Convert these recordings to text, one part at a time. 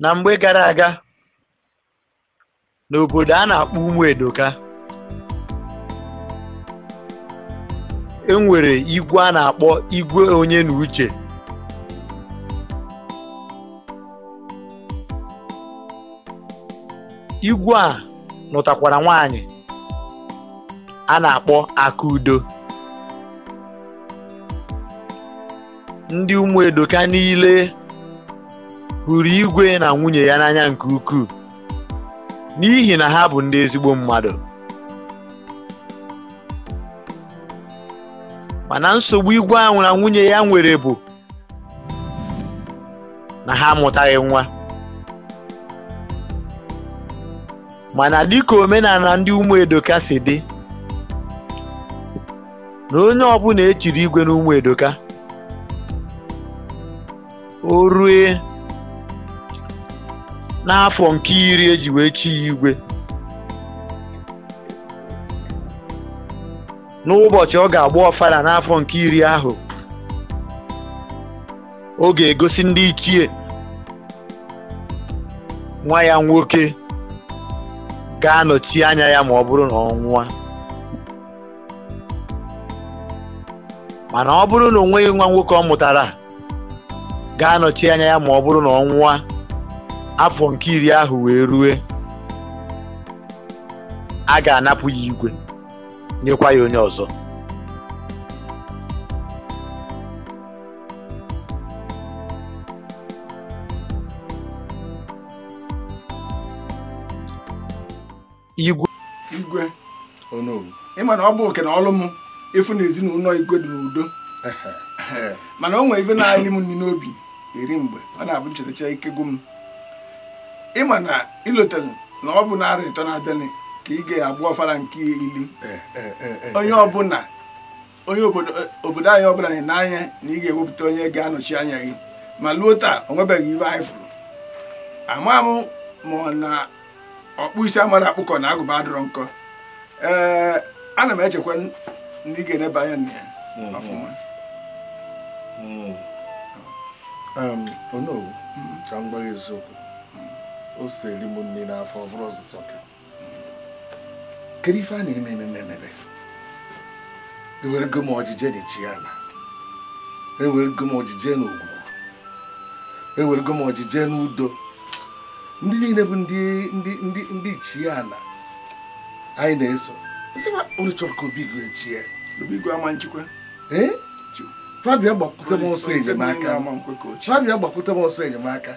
Na mgbe gara aga n'obodo a na-akpọ Ụmụ Edoka enwere igwe a na-akpọ Igwe Onyenuche. Igwe a nụtakwara nwaanyị a na-akpọ Akudo. Ndị Ụmụ Edoka niile hụrụ Igwe na nwunye ya n'anya nke ukwuu n'ihi na ha bụ ndị ezigbo mmadụ. Mana nsogbu Igwe ahụ na nwunye ya nwere bụ na ha amụtaghị nwa. Mana dịka omenala ndị Ụmụ Edoka si dị, na onye ọbụla echiri Igwe na Ụmụ Edoka, o rue n'afọ nke 10 eji wee chi ya Igwe, n'ụbọchị ọ ga-agba ọfala n'afọ nke 10 ahụ, ọ ga-egosi ndị ichie nwa ya nwoke ga-anọchi anya ya ma ọ bụrụ na ọ nwụọ. Mana ọ bụrụ na o nweghị nwa nwoke ọ mụtara ga-anọchi anya ya ma ọ bụrụ na ọ nwụọ, afọ nke 10 ahụ wee rue, a ga-anapụ ya Igwe nyekwa ya onye ọzọ. Igwe onowu ịma na ọ bụ oke na ọlụ m efu na ezinụlọ Igwe dị n'udo. Mana o nwere ife na-alị m nri n'obi eri mgbe ọ na-abụ nchetacha ike gwụ m. Ịma na ilotere na ọ bụ narị 3 na-abịanị ka ị ga-agba ọfala nke 10. Onye ọbụla onye obodo anyị ọbụla na-ene anya na ị ga-ewepụta onye ga-anọchi anya gị, ma luo taa o nwebeghị ibe anyị fụrụ. Ama m ma na ọkpụ isi amara akpụkọ na agụba adịrọ nkọ. Ana m echekwa na ị ga-eneba anya na ya ọfụma. Onowu ka m gbara eziokwu, o seri m nne n'afọ ọ bụrụ ọzụzọ gị. Kedu ife a na-eme ewerego m ọjije n'echi ala, ewerego m ọjije n'ogwugwu, ewerego m ọjije n'udo. Ndị niile bụ ndị ichie ala anyị na-eso. Unu chọrọ ka Obigwe chie. Obigwe ama nchikwa. Fabia gbakwute m ọsọ enyemaka. Fabia gbakwute m ọsọ enyemaka.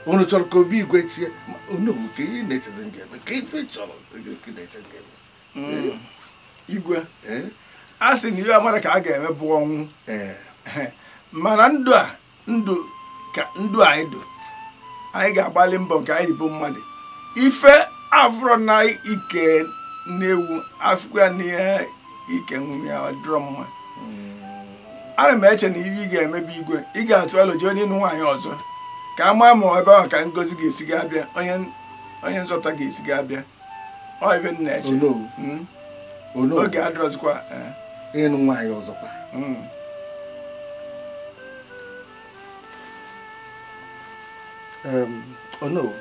Unu chọrọ ka Obigwe chie. Unu bụ ka ị na-echezi ngebe. Ka ife chọrọ ka na-eche ngebe. Igwe. A sị na ihe amara ka a ga-eme bụ ọnwụ. Mana ndụ anyị dụ. Anyị ga-agbalị mbọ nke anyị bụ mmadụ. Ife afro na ike na-ewu afụkwa na ihe ike nwunye ya dịrọ mma. Ana m eche na ibe ị ga-emebi Igwe, ị ga-atụ alo jee onye nwaanyị ọzọ ka a maa ma ebe ahụ ka ngozi ga-esi ga-abịa, onye nzọpụta ga-esi ga-abịa. Ọ ebe m na-eche. Oge adịrọzikwa ịnụ nwaanyị ọzọkwa. Onowu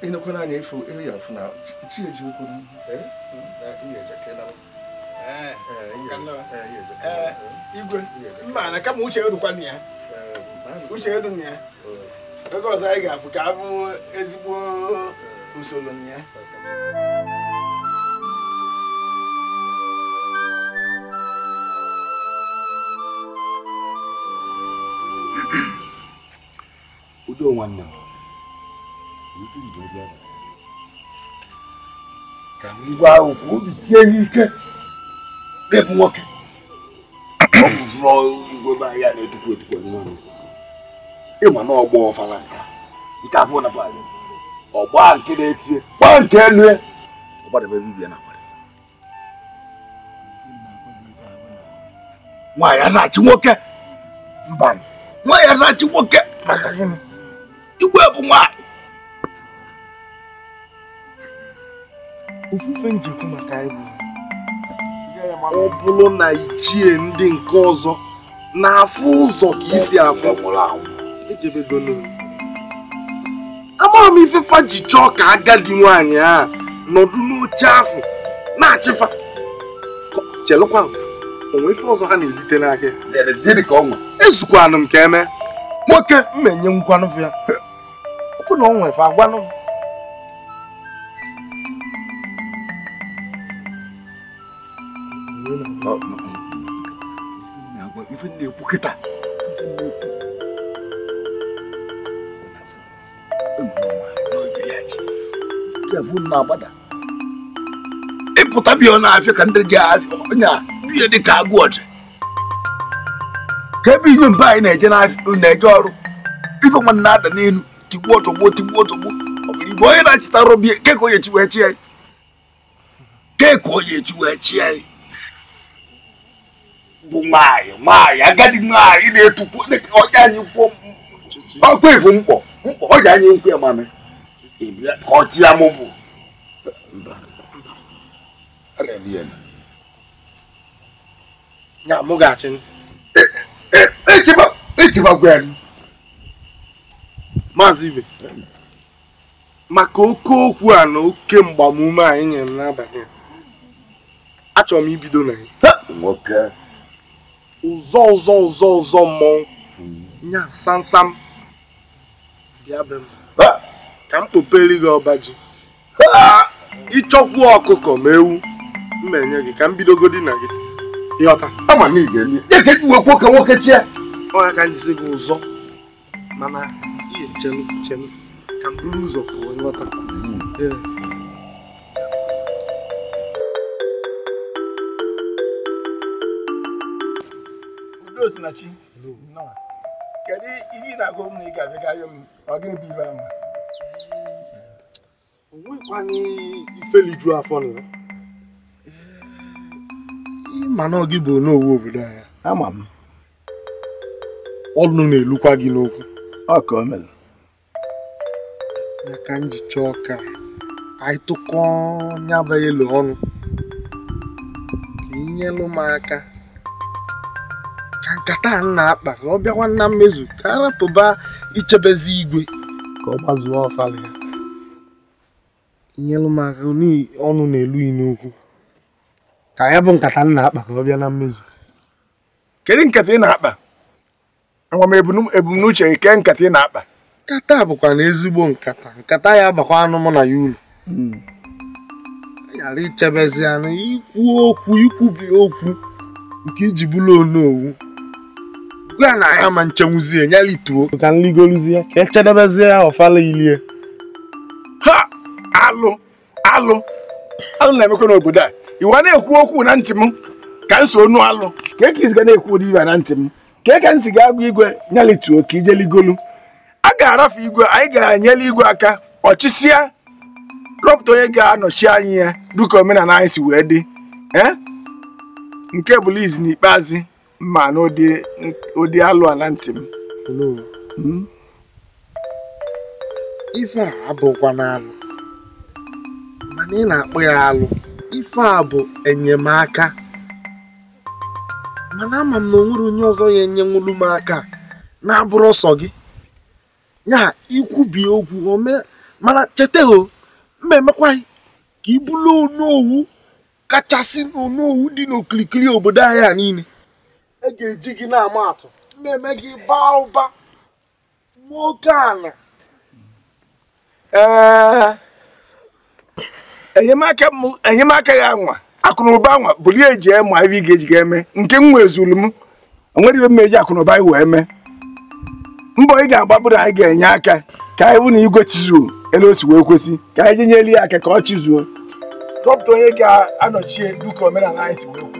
ịnụkwana anya ifu ya afụ na chi eji okwu na ihe ejekela Igwe mba na kama uche erukwa na ya. Uche eru na ya. Oge ọzọ anyị ga-afụ ka abụ ezigbo usoro na ya. Udo nwanne m. Ka ngwa ahụ ka obi sie ya ike n'ebe nwoke. Ọ bụ zụọ Igwe ya na-etukwu nwanne. Ịma na ọgbọ ọfala nke afọ na fala. Ọgba nke na-etie, gba nke elu ya. Ọgbadebe bibia na kwari. Nwaanyị na-achị nwoke. Mba. Nwaanyị na-achị nwoke maka gịnị? Igwe bụ nwaanyị. Ofufe njikwu maka ibu ọ bụrụ na ichie ndị nke ọzọ na-afụ ụzọ ka isi afụ ejebegolo m ife fa ji chọọ ka agadi nwaanyị a nọdụ n'oche afọ na-achịfa chelụkwa onwe ife ọzọ ha na-elite n'aka ezukwanụ m ka eme nwoke mmenye nkwanụ ya ọkụ na ọ nwefe agwanụ ife na-ekwu kịta na-agbada ịpụta bịa ọ na-afịa ka ndị ji nya biya dị ka agụ ọdị ka ebe inye mba anyị na-eje ọrụ ife nwanne na-ada n'elu tigbuo ọtọgbo ọ bụrụ igbe onye na-achịtara obi keka onye chi wee chi anyị bụ nwaanyị agadi nwaanyị na-etukwu ọja anyị kwuo ọkwa ifu mkpọ ọja anyị nkwu ya mame ọchị ya mụ bụ ya mụ ga-achị echebagwa ya Maazị Igwe maka oke okwu a na oke mgbamume anyị nyere m n'abalị a achọrọ m ibido na ya ụzọ mmọnwụ nya samsam bịa be m ka m kpoperi gị ọba ji ịchọkwu ọkụkọ ma ewu m na-enye gị ka m bidogodi na gị ịghọta ama na ị ga-eme ya ka ejiwekwu ka nwoke chie ọnya ka m jisi gị ụzọ mana ihe chelu ka m buru ụzọ pụọ ịghọta Osinachi kedu ihe na-agụ m na ị ga-abịa m ọ gịnị bụ ibe ahụ onwekwanye ifeliju afọ na mana ọ gị bụ n'owu obodo anyị ama m ọnụ na-elukwa gị n'okwu ọ ka o mere ya ka m ji chọọ ka anyị tụkọ nyaba elu ọnụ ka inyelụ m aka ka nkata a na-akpa ka ọ bịakwa na mmezu ka arapụba ichebezi igwe ka ọ gbazuo ọfala ya inyelụ m aka ọnụ na-elu yi n'okwu ka ya bụ nkata m na-akpa ka ọ bịa na mmezu. Kedu nkata ị na-akpa? Enwe m ebumnuche ke nkata ị na-akpa? Nkata bụkwa na ezigbo nkata ya agbakwa anụ mụ na ya uru yara ichebezi anụ ikwubi okwu nke iji bụrụ onowu gwa na ya ma nchenwuzie nyalituo ka nligoluzie ya ka echedebezie ya ọfala ilie ha alụ na-emekwa n'obodo a iwe na-ekwu okwu na ntị m ka nso onu alụ ka ị ga na-ekwu ụdị ibe na ntị m ka ka nsi ga-agwa igwe nyalituo ka ije ligolu a ga-arafu igwe anyị ga-anyela igwe aka ọchịsịa rọpụta onye ga-anọchi anyị ya dịka omenala anyị si wee dị nke bụ izi n'ikpeazụ ma na ụdị alụ ala ntị m ife a abụkwa n'alụ mana ị na-akpọ ya alụ ife a bụ enyemaka mana ama m na onwere onye ọzọ ya enyenwulu m aka na-abụrụ ọsọ gị ya ikwubi okwu mana cheta mmemekwa ka ibulu onowu kachasị n'onowu dị n'okirikiri obodo anyị niile e ga-eji gị na-ama atụ mmemme gị baa ụba nwoke ana enyemaka ya nwa akụnụba nwa bụrụ ya eji ema ive ị ga-eji eme nke m nwezuru m onwere iwe m eji akụnụba anyị wee mee mbọ ị ga-agbabụrụ anyị ga-enye aka ka anyị hụ na igwe chizuo elu otu wee kwesị ka anyị jenyeli ya aka ka ọ chizuo rọpụta onye ga-anọchie dịka omenala anyị si wee kwu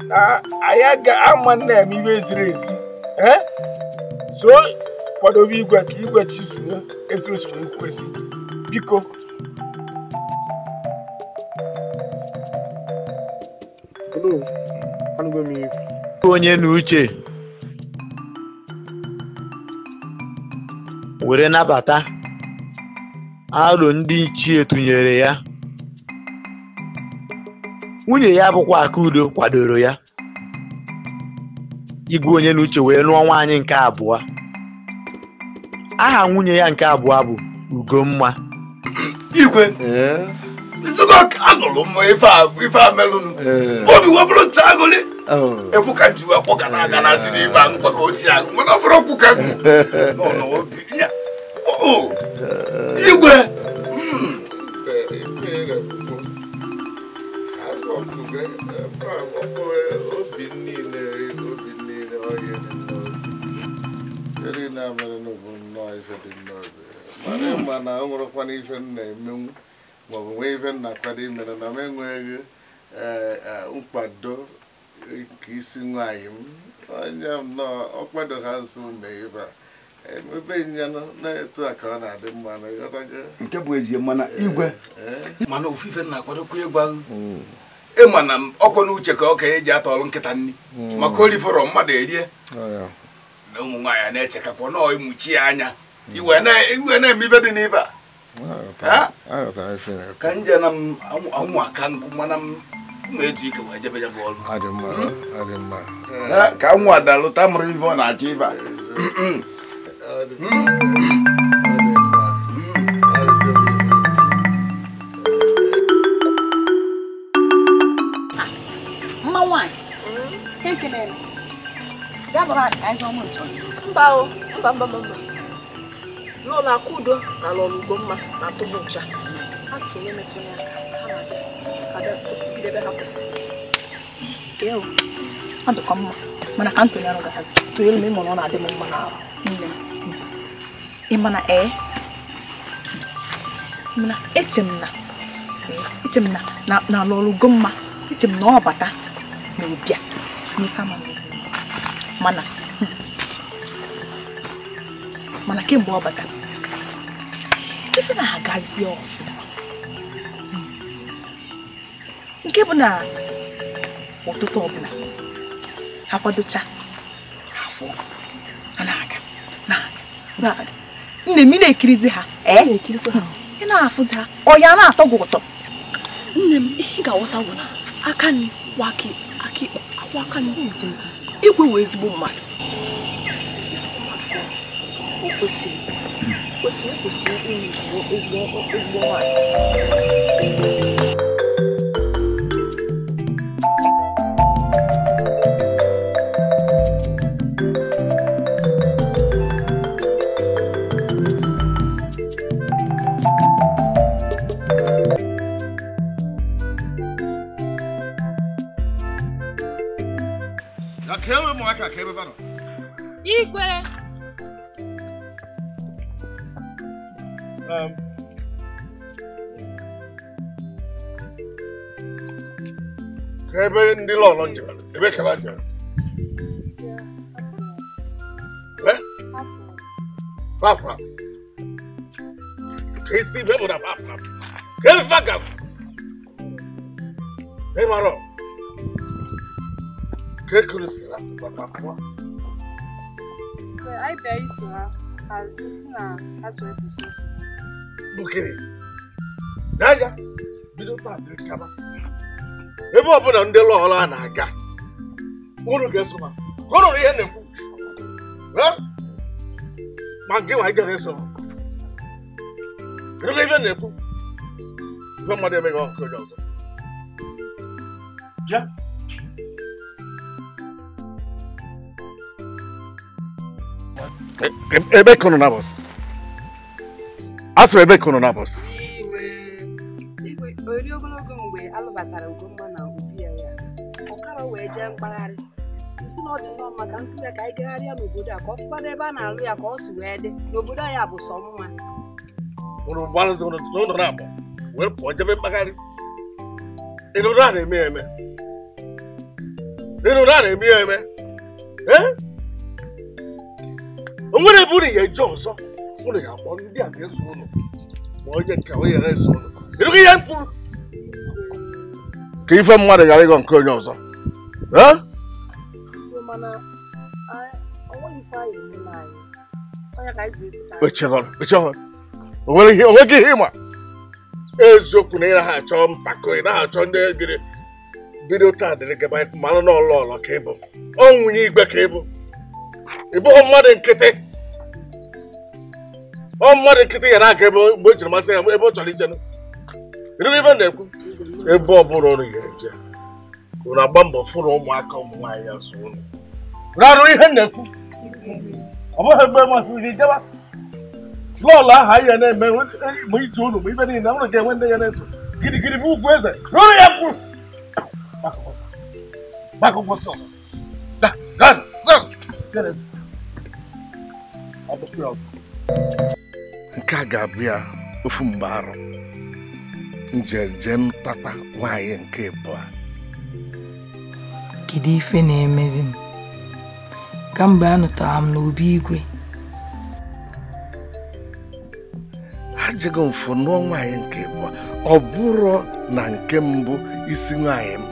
na anyị ga-ama na-eme ihe ziri ezi so kwadobe igwe ka igwe chizuo etu o si wee kwesị biko Onyenuche were nabata alo ndị ichie tụnyere ya nwunye ya bụkwa Akudo kwadoro ya Igwe Onyenuche wee lụọ nwaanyị nke abụọ aha nwunye ya nke abụọ bụ Ugomma. Igwe. Nzukọ anụrụ m ife a melụnụ. Obi wepụrụ ntagoli. Efu ka nji wee kpọga na-aga na ntị n'ibe ahụ mgbakọ ochie ahụ. Mana ọ bụrụ okwu ka egwu. N'obi. Igwe. Mana o nwerekwana ife nna emenwu maọbụ nwee ife nna kwado imere na m enweghị nkwado nke isi nwaanyị m onye nnọọ ọkwado ha nso mee ibe emebe nyanụ na-etu a ka ọ na-adị mma na ịghọtago nke bụ ezie mana Igwe mana ofufe nna akwadokwa ịgwa ịma na ọkụ n'uche ka okenye eji atọrọ nkịta nri maka olifọrọ mmadụ erie na ụmụ nwaanyị na-echekapụ nọọ ịmụchi ya anya iwe na-eme ife dị n'ibe a ka nje na anwụ aka nkụ mana m etu ike wee jebe ya bụ ọrụ ka anwụ adalụta mụrụ ife ọ na-achọ ife a mma nwaanyị mba n'ụlọ akụ udo na n'ọrụ ugbo mma na tụbụ ncha ha so onye metụ ya ha na-ebe ha kwụsịrị ọ dịkwa mma mana ka ntụnye arụ gahazi tụnyere m ịmụ na ọ na-adị m mma n'ahụ nne m ịmana mana eche m na n'ọrụ ugbo mma eche m na ọ bata na ụbịa n'ife ama mana kemgbe ọ bata ife na-agazi ọfụma nke bụ na ụtụtụ ọbụla ha kwadocha afọ na-aga nne m na-ekirizi ha ị na-afụzi ha ọya na-atọ gị ụtọ nne m ihe ga-aghọta bụ na aka nri aka nri Igwe wee ezigbo mmadụ o kwesịrị ezigbo nwaanyị Igwe. Ebe ndị lọlọ njikwa, ebe ka ba jere. Papa. Ka isi ife bụ na papa. Ka ebe faga. Ị mara. Ka ekurisi na papa. I bet you so. I'll just na actually process. Okay. Daja, bido ta dị kaba. Ebe ọ bụla ndị lọọla na-aga. Unu ga-eso ma. Gụrụ ihe na-ekwu. Ma gị nwa ga na-eso. Gụrụ ihe na-ekwu. Ife mmadụ emeghị ọkụ onye ọzọ. Ya. Ebe kono na boss. Aso ebe kono na boss. Igwe ori ogologo mgbe alụbatara Ugomma na obi ya. Ọkara wee jee mkpagharị. Si na ọ dị nnọọ maka nkụ ya ka anyị gagharịa n'obodo a ka ọ fụfọdụ ebe a na-alụ ya ka ọ si wee dị n'obodo anyị bụ sọ mma. Unu gbalụzi unu n'ụlọ na-abụ wee pụọ jebe mkpagharị. Ịnụrụ a na-eme eme. Ịnụrụ a na-eme eme. Onwere ebe unu ya eje ọzọ unu ga-akpọ ndị a ga-eso unu ma onye nke onye ga-eso unu ịrụ ihe mkpụrụ ka ife mmadụ ghara ịgọ nke onye ọzọ onweghị ihe ịma eziokwu na ị naghị achọ mpako ị naghị achọ ndị egiri bido taa dịrị gaba mmanụ n'ọlụ ọlọ ka ịbụ ọnwụnye Igwe ka ịbụ ị bụghị mmadụ nkịtị ọ mmadụ nkịtị ya na-aga ebe mgbe o jiri masị ya ebe ọ chọrọ ije ibe na-ekwu ebe ọ bụla ọrụ ya eje ụrụ agba mbọ fụrụ ụmụaka ụmụ nwaanyị ya so ụlọ rarụ ihe na-ekwu ọ bụghị ebe masịrị gị jeba lọọlụ aha ihe na-eme ma ije ụlọ ma ibe niile ọrụ ga-enwe ndị ya na-eso girigiri bụ ugwu eze rụrụ ya kwụ nke a ga-abụ ya ofu mgbe arụ njeje ntata nwaanyị nke ịbụọ. Kedu ife na-emezi m kamgbe anụtara m n'obi igwe ha jego mfụ nụọ nwaanyị nke ịbụọ ọ bụrụ na nke mbụ isi nwaanyị m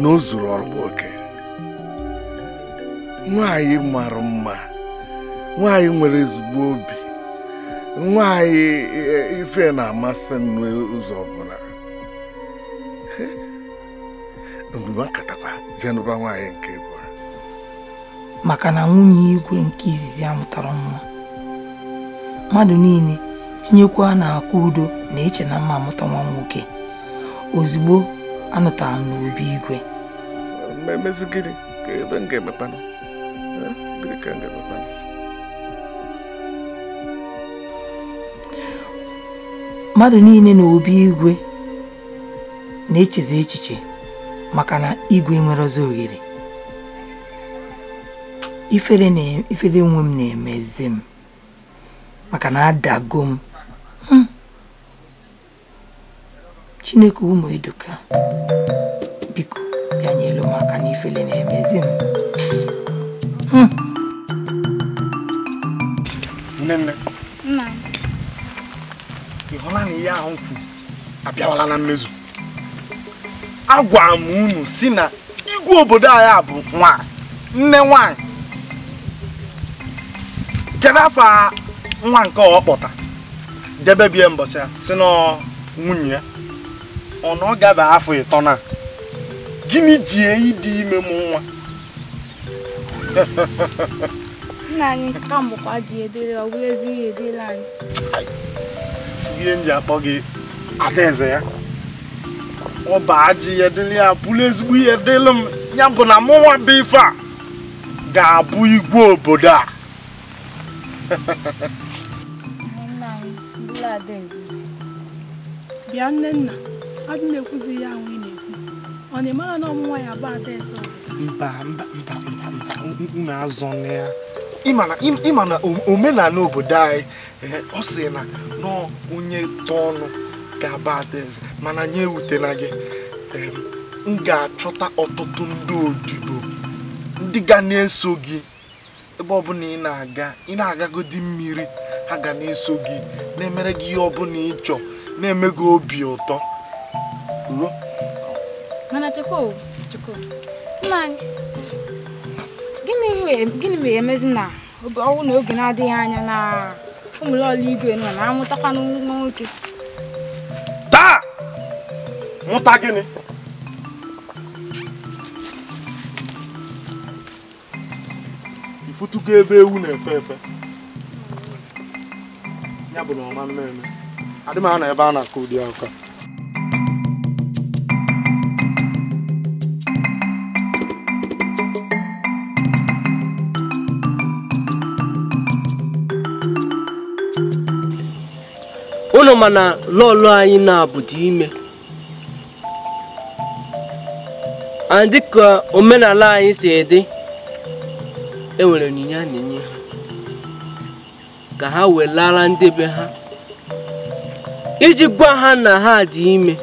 na o zuru ọrụ nwoke nwaanyị mara mma nwaanyị nwere ezigbo obi nwaanyị ife na-amasị m n'ụzọ ọbụla mgbe makatakwa jenụba nwaanyị nke ịbụọ maka na nwunye igwe nke izizi amụtara nwa mmadụ niile tinyekwa na-akwa udo na-eche na mma amụta nwa nwoke ozugbo anụtara m n'obi igwe emezi gịnị ka ebe m ga-emekwana gịnị ka m ga-emekwana mmadụ niile n'obi igwe na-echezi echiche maka na igwe nwere ọzọ oghere ifere nwe m na-emezi m maka na adago m Chineke ụmụ Edoka biko bịanyelu maka na ifele na-emezi m nne nna ị hụla na ihe ahụ mfu abịawala na mmezu agwa m unu si na igwe obodo anyị bụ nne nwanyị kedu afọ nwa nke ọ kpọta debe bie mbọchị ya si na nwunye ya ọ na ọ gaba afọ 3 na gịnị ji ịdị ime m nwa nna anyị ka mbụkwa ji edere ọ bụla ezi ihe edere anyị ihe nji akpọ gị adaeze ya ọ baa ji ya dịrị ya bụrụ ezigbo ihe dịrị m ya bụ na mụnwa bụ ife a ga-abụ igwe obodo a bịa nnenna adị na-ekwuzi ya ahụ ị na-ekwu ọ na-emara na ọmụnwa ya bụ adaeze mba mme azọ na ya ịma na omenala obodo anyị ọ sị na onye tọọ ọnụ ga-aba adaeze mana nye ewutena gị m ga-achọta ọtụtụ ndị odibo ndị ga na-eso gị ebe ọbụla ị na-agagodi mmiri ha ga na-eso gị na-emere gị ihe ọbụla ị chọ na-eme gị obi ụtọ mana cheko nna anyị gịnị mere emezi na ọnwụ na oge na-adịghị anya na ụmụlọla igwe nọ na-amụtakwa nwoke taa mụta gịnị ifutugo ebe ewu na-efe efe ya bụ na ọma mmemme adị m na ebe a na-akọ ụdị akụkọ unu mana lọlọ anyị na-abụdị ime dịka omenala anyị si dị enwere onyinye a na-enye ha ka ha welara ndị be ha iji gwa ha na ha dị ime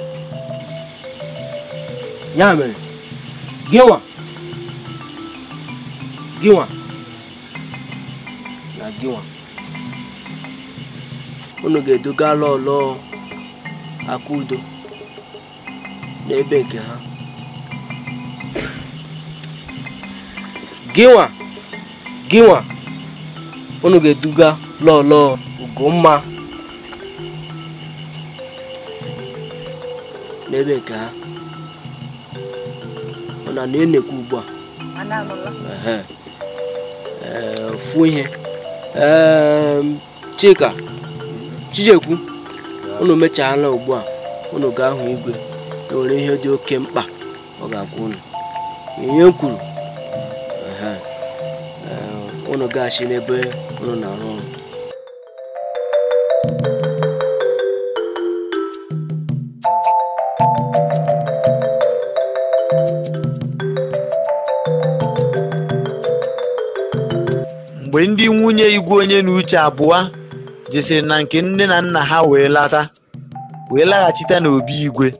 ya mere gịnwa na gịnwa unu ga-eduga lọlọ aka udo n'ebe nke ha gịnwa unu ga-eduga lọlọ Ugomma n'ebe nke ha ọ na-enekwu ugbu a ofu ihe Chika, Chijekwu, unu mechaala ugbu a, unu ga-ahụ Igwe. Enwere ihe dị oke mkpa ọ ga-agwa unu. Ihe m kwuru, unu ga-achị n'ebe unu na-arụ ọrụ. Mgbe ndị nwunye Igwe Onyenuche abụọ jesiri na nke nne na nna ha wee laghachite n'obi Igwe,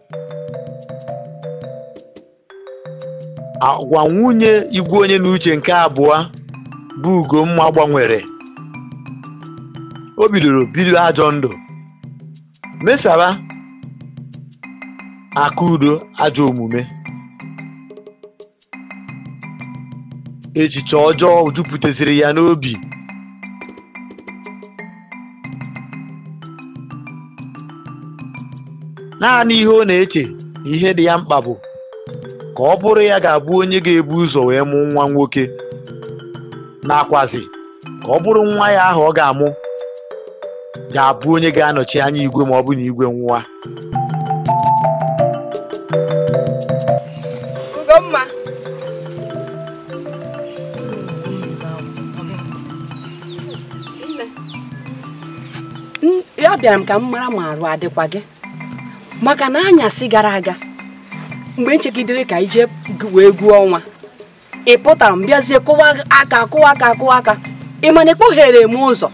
agwa nwunye Igwe Onyenuche nke abụọ bụ Ugomma gbanwere. O bidoro ajọ ndụ, mesara Akudo ajọ omume. Echiche ọjọọ jupụtasịrị ya n'obi. Naanị ihe ọ na-eche ihe dị ya mkpa bụ ka ọ bụrụ ya ga-abụ onye ga-ebu ụzọ wee mụ nwa nwoke, nakwazi ka ọ bụrụ nwa ya ahụ ọ ga-amụ ga-abụ onye ga-anọchi anya Igwe ma ọ bụ na Igwe nwa. Ugomma, ya bịara m ka m mara ma arụ adịkwa gị, maka na anyasị gara aga mgbe nchegidere ka ije wee gụọ ọnwa, ị pụtara m bịazie kụwa aka ị mana ekpoghere m ụzọ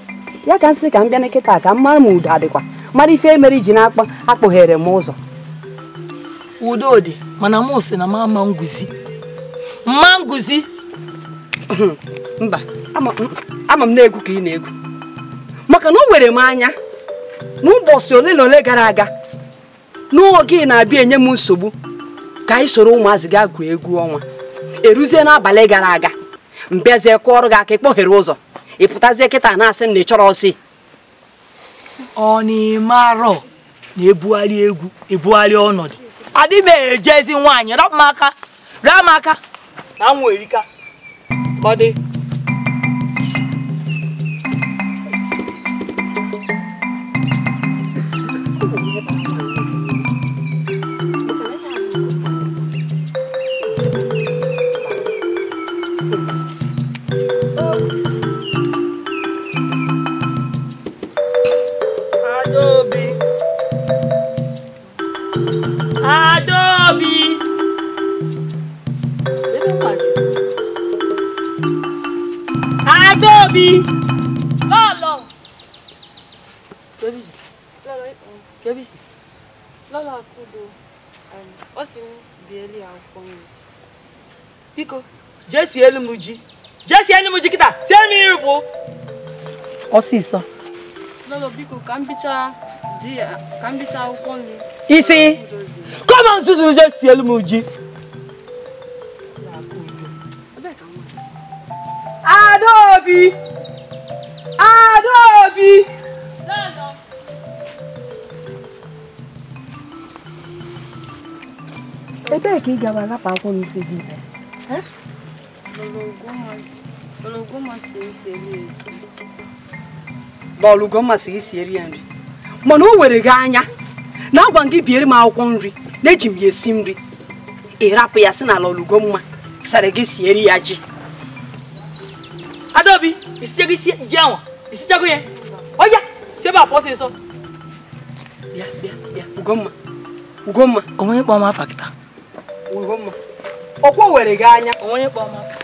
ya ka nsị ka m bịa n'ekịta ka m mara ma udo adịkwa, mara ife mere iji akpọghere m ụzọ. Udo dị mana m sị na mma nguzi mba ama m na-egwu ka ị na-egwu, maka na o were m anya n'ụbọchị ole na ole gara aga n'oge na-abịa enye m nsogbu ka anyị soro ụmụazị ga gụọ egwu ọnwa. Eruzie n'abalị gara aga mbịazie kụọrọ gị aka ịkpọghere ụzọ, ịpụtazie kịta na-asị m na ị chọrọ ọsị. Ọ na-eme arọ na-ebugharị egwu ebugharị ọnọdụ. Adị m ejezi nwaanyị rapụ m aka na nwa erika ọ dị. Adobe. Lolo. Lolo Akudo. Osi m bieli akwụkwọ nri. Biko, jesi elu m ji kịta, sie m iri bụ ọsịsọ. Lolo biko ka m bicha akwụkwọ nri. Isi kọma nzuzu jesi elu m ji. Adobe. Lolo. Ebee ka ị gara alapụ akwụkwọ n'isi gị? Lolo Ugomma si esi eri eji. Lolo Ugomma si esi eri nri. Mana o were gị anya na agwa gị biere m akwụkwọ nri na-eji m ya esi nri. Ị rapụ ya sị na Lolo Ugomma sara gị si eri ya ji. Adobe, isi ji anwa, isichago ya. Oya, si ebe a pụọ ọsịsọ. Bịa, Ugomma. Onye kpọọ m afa kịta. Ugomma. Ọkwa were gị anya. Onye kpọọ m afa.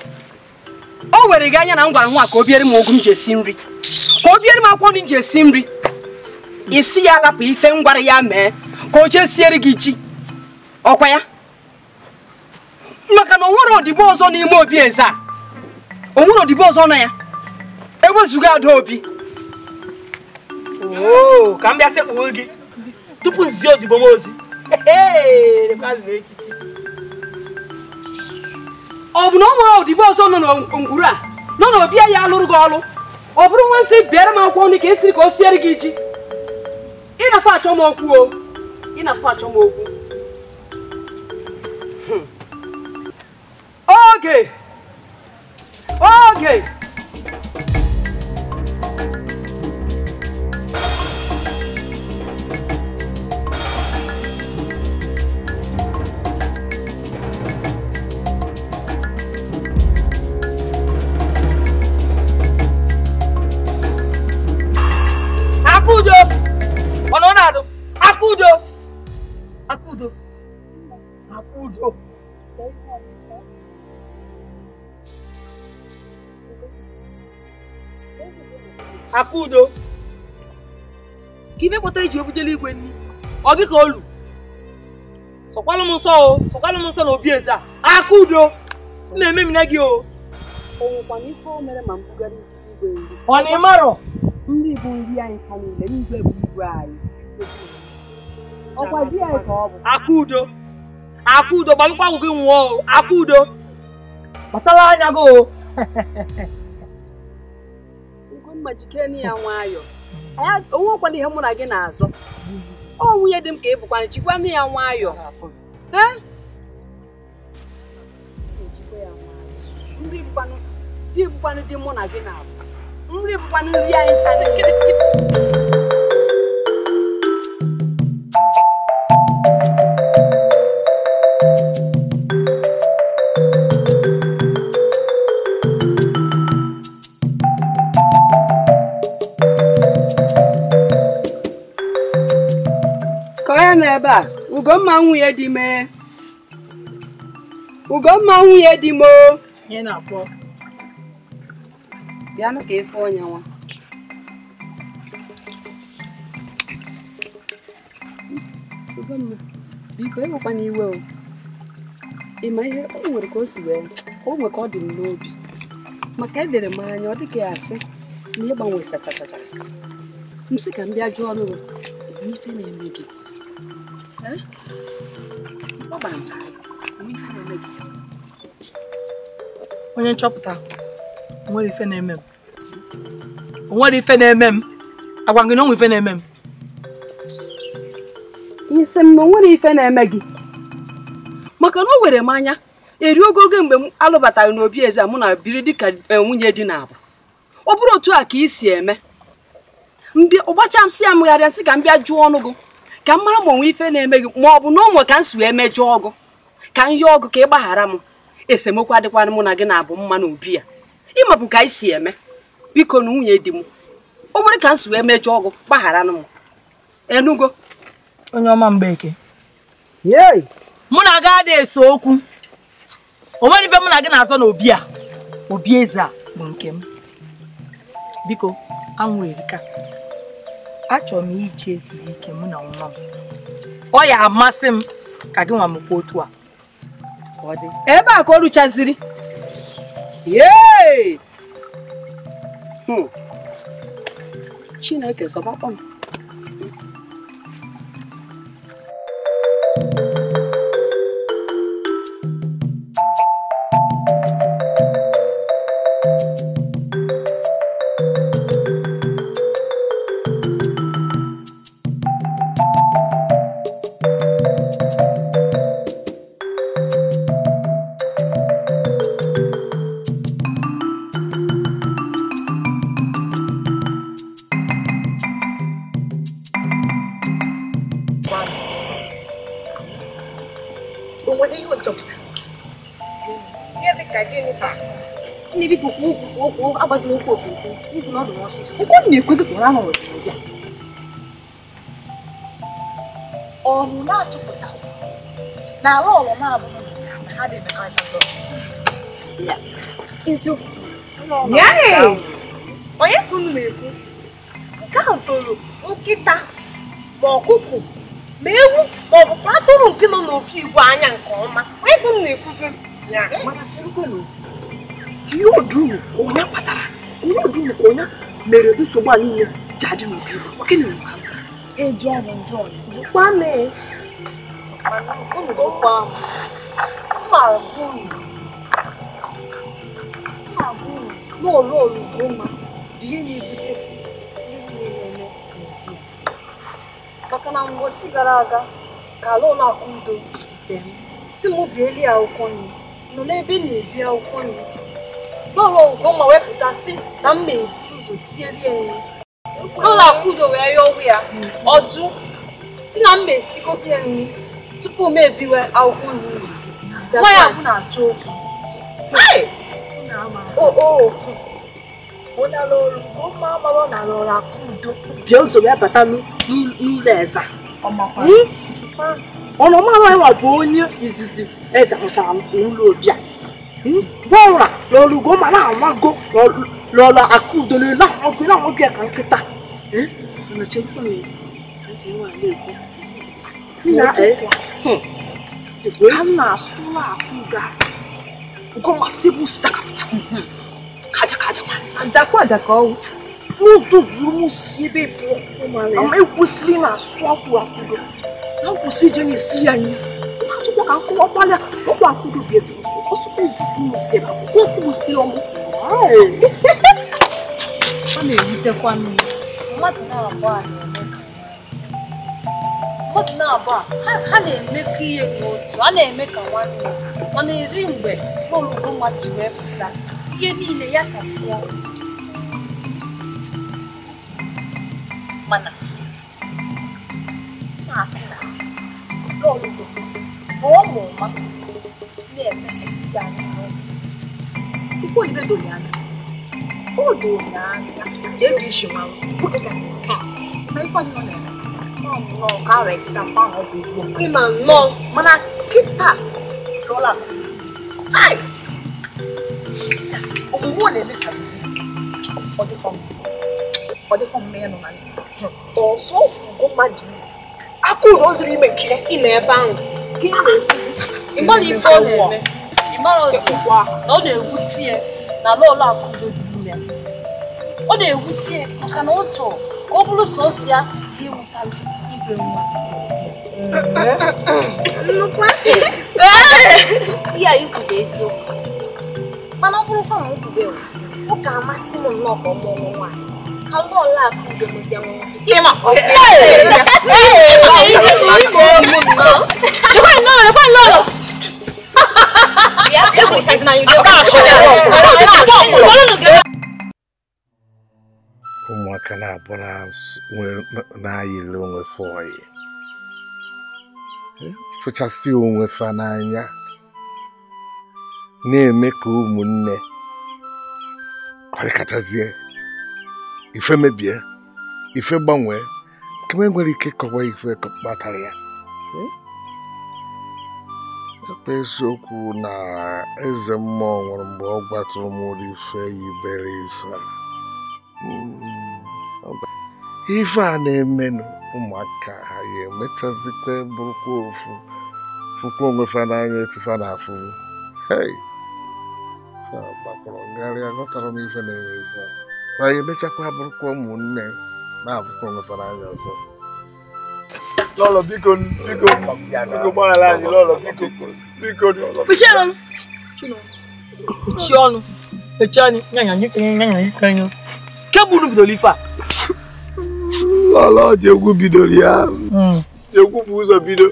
O were gị anya na m gwara nwa ka o biere m ogwu m ji esi nri. Ka o biere m akwụkwọ nri m ji esi nri. Isi ya rapụ ife m gwara ya mee ka o jee siere gị ji. Ọkwa ya? Maka na o nwere odibo ọzọ n'ime obi eze a. O nwere odibo ọzọ na ya. Ewezuga Adaobi. Oo, ka m bịa sekpuo gị tupu nzie odibo m ozi. Ọ bụ na ọ nwere odibo ọzọ nọ n'ngwuru a nọ n'obi ya alụrụ gị ọlụ. Ọ bụrụ nwa nsị bịara m akwụkwọ nri ka esiri ka o siere gị ji. Ị na-afọ achọ m okwu o. Oge. Akudo. Akudo. Give what age you will deal with me. Ogi kolu. So kwala mo so no bieza. Akudo. Na me minagi o. O kwani fo mere ma mpugari Igwe. Oni maro. Ndị bụ nri anyị ka niile n'igwe bụ igwe anyị. Ọkwa di anyị ka ọ bụ. Akudo. Akudo gbalụkwa gị nwụọ. Akudo. Kpatala anya go. Ugomma jikere ya nwayọ. Onwekwana ihe mụ na gị na-azọ. Ọ nwunye dị m ka ị bụkwana chikwanụ ya nwayọ. Nri bụkwanụ di mụ na gị na-abụ. Nri bụkwanụ nri anyị chana ebe a Ugomma nwunye di me Ugomma nwunye di mo Ihe na-akpọ bịanụ ka efe onye nwa Ugomma biko ewekwana iwe o ịma ihe o nwere ka o si wee o nwere ka ọ dị m n'obi maka edere m anya ọ dị ka ya asị na ịgbanwe sachachachara m sị ka m bịa jụọ ọnụ ife na-eme gị onye nchọpụta onwere ife na-eme m agwa gị na onwe ife na-eme m isi m na onwere ife na-eme gị maka na o were m anya eri ogologo mgbe m alụbatara n'obi eze mụ na biri dịka nwunye di na abụ ọ bụrụ otu a ka ị si eme ụgbacha m si ya mgharịa sị ka m bịa jụọ ọnụ gị ka m mara ma onwe ife na-eme gị ma ọ bụ na onwe ka m si wee mejọọ ọgụ ka m yọọ ọgụ ka ị gbaghara m esemokwu adịkwana mụ na gị na-abụ mma n'obi ya ịmabụ ka anyị si eme biko na nwunye di m o nwere ka m si wee mejọọ ọgụ gbaghara m enugo onye ọma Mgbeke mụ na gị adị ese okwu o nwere ife mụ na gị na-azọ n'obi a obi eze a bụ nke m biko anwụ erika achọrọ m ije ezumike mụ na nwa m ọ ya amasị m ka gị nwa m kwa otu a ọ dị ebe a ka o ruchaziri Chineke zọbakwa m ọrụ na-achọpụta na ala ọrụ na-abụghị na ha na-emekọrịta onye kwunu na-ekwu nke ahụ toro nkịta ma ọkụkụ ma ewu ma ọ bụkwa atụrụ nke nọ n'opi igwe anya nke ọma onye kwunu na-ekwuzi ihe odunu ka onye kpatara ihe odunu ka onye mere nsogbu a niile ji adị n'obi eji ahụ njọ bụkwa mee n'ụlọ Ugomma ihe na-ebutesi maka na mgbosi gara aga ka ala ụlọ akụ udo zitere m si m bieli akwụkwọ nri nọ n'ebe na-ebi akwụkwọ nri n'ụlọ Ugomma wepụta si na m na-ebu ụzọ siezie nri n'ụlọ akụ udo wee yọọ ọgwụ ya ọdụ si na mba esikọta ya nri tupu m ebiwe akwụkwọ nri nwa ya bụ na-achọ okwu onye ala ọrụ Ugomma amara na ala ọrụ akụ udo bịa ụzọ ya bata n'ụlọ eze Ono mara wa bo onye izizi e da mutara n'ụlọ obi a. Bora lolu go mana amago lolu akudo le na obi na obi ka nkịta. Na chefu ni. Ina Hana sula akuda. Uko masibu staka. Kaja man. Adakwa Muzuzu musibe po. Ama ikusili na swaku akudo. Na kusije ni siyani. Nachukwa kanko wapala. Okwa akudo biesi. Osuku musibe. Kwa kusili omu. Ame yite kwa mi. Mmadụ na-abụọ ha na-emekọ ihe n'otu, a na-eme ka nwanne, mana eri mgbe n'olugo mmadụ ji wee pụta ihe niile ya sasịa. Mana na-asị na n'olugo bụ ụmụ ụma na-emesasị ya n'ụlọ. Ife odibe doro ya anya. O doro ya anya. Ego ishi nwa ma ife ọdịnọ na-eme. No, correct. That's not how we do. No, mana kita. Rola. Ai. Owo le be sabi. Ode kom me no man. O so fu go madi. Aku ro diri me kire ina e ba an. Kire. Imani fo le me. Imaro si kwa. No de wutie na lola aku do di me. O de wutie maka na oto. O bulu so sia di mutali. Yeah, you could be so. Man, I'm going to go. Look at my Simon knock on one. How long laugh you do, Miss Young? Came off. Hey! Ụmụaka na-abụ na-ayịrị onwe fọyị fụchasị onwe fa n'anya na-eme ka ụmụnne ọrịkatazie ife mebie ife gbanwee nke nwere ike kọwa ife kpatara ya. Ekpe eziokwu na eze mmụọ nwere mgbe ọ gbatụrụ mụrụ ife yibere ife ife a na-emenụ ụmụaka ha ya emechazikwa bụrụkwa ofu fụkwa onwe fa n'anya etu fa na-afụ. Hei gbakọrọ ngharịa ghọtara m ife na-eme ife a ma ya emechakwa bụrụkwa ụmụnne na-abụkwa onwe fa n'anya ọzọ. Lolo biko gbaghara anyị Lolo biko Kebunu bidoro ife a. Lolo ji egwu bidoro ya. Egwu bụ ụzọ bido.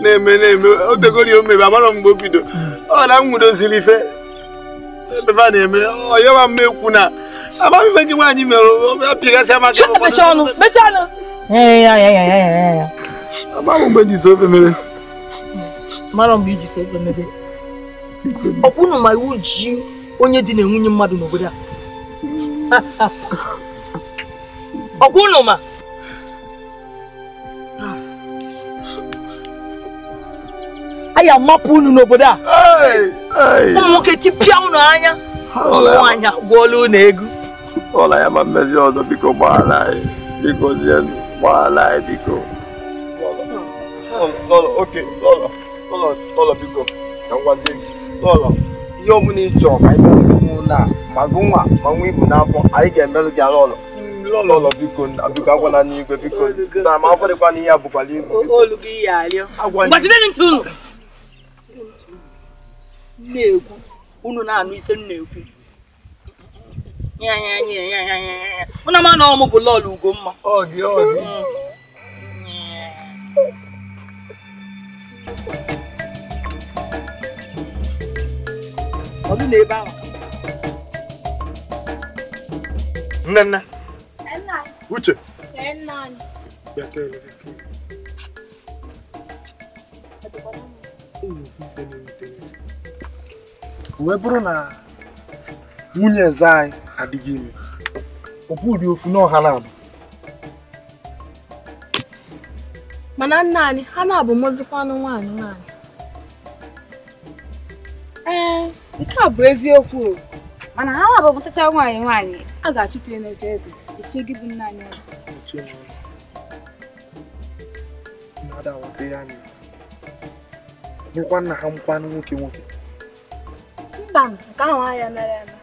Na-eme otegori omebe amara mgbe o bido. Ọ na nwudoziri ife. Ebe a na-eme ọyọma mma ekwu na amamife gị nwaanyị mere apịgasị amaka. Mechaa ọnụ. Amaghị mgbe ji so ofe mere. Mara mgbe iji so ofe mere. Ọ kwunu ma iwu ji onye dị na nwunye mmadụ n'obodo a. Ọ kwunu ma aya mapụ unu n'obodo a. Ụmụ nwoke tipịa unu anya. Nwaanyị gwọọla unu ego. Ọla ya ma mmezi ọzọ biko gbaghara anyị. Biko zienu gbaghara anyị biko. Lolo biko ka ngwazie gị. Lolo ihe ọbụla ị chọrọ ka anyị mere na magụ nwa ma nwa ibu n'afọ anyị ga-emelụ gị Lolo. Lolo biko agwala n'igwe biko na ma afọ dịkwa n'ihe abụkwala igwe. Olu gị ya alịọ. Gbachidere ntị unu. Na-ekwu unu na-anụ ife m na-ekwu. Ụna ma na ọmụ bụ Lolo Ugomma. Ọ dị. Ọ dị n'ebe ahụ. Nne. Uche. Wee bụrụ na nwunye eze anyị adịghị ime ọ bụrụ ofu n'ọha na-abụ mana nna anyị ha na-abụ mozikwanụ nwaanyị. Nke a bụ eziokwu mana ha na-abụ mụtacha nwaanyị a ga-achụta ya n'oche eze eche gị bụ nna anyị bụrụkwa nna ha mkwanụ nwoke mba nke ahụ anya mere eme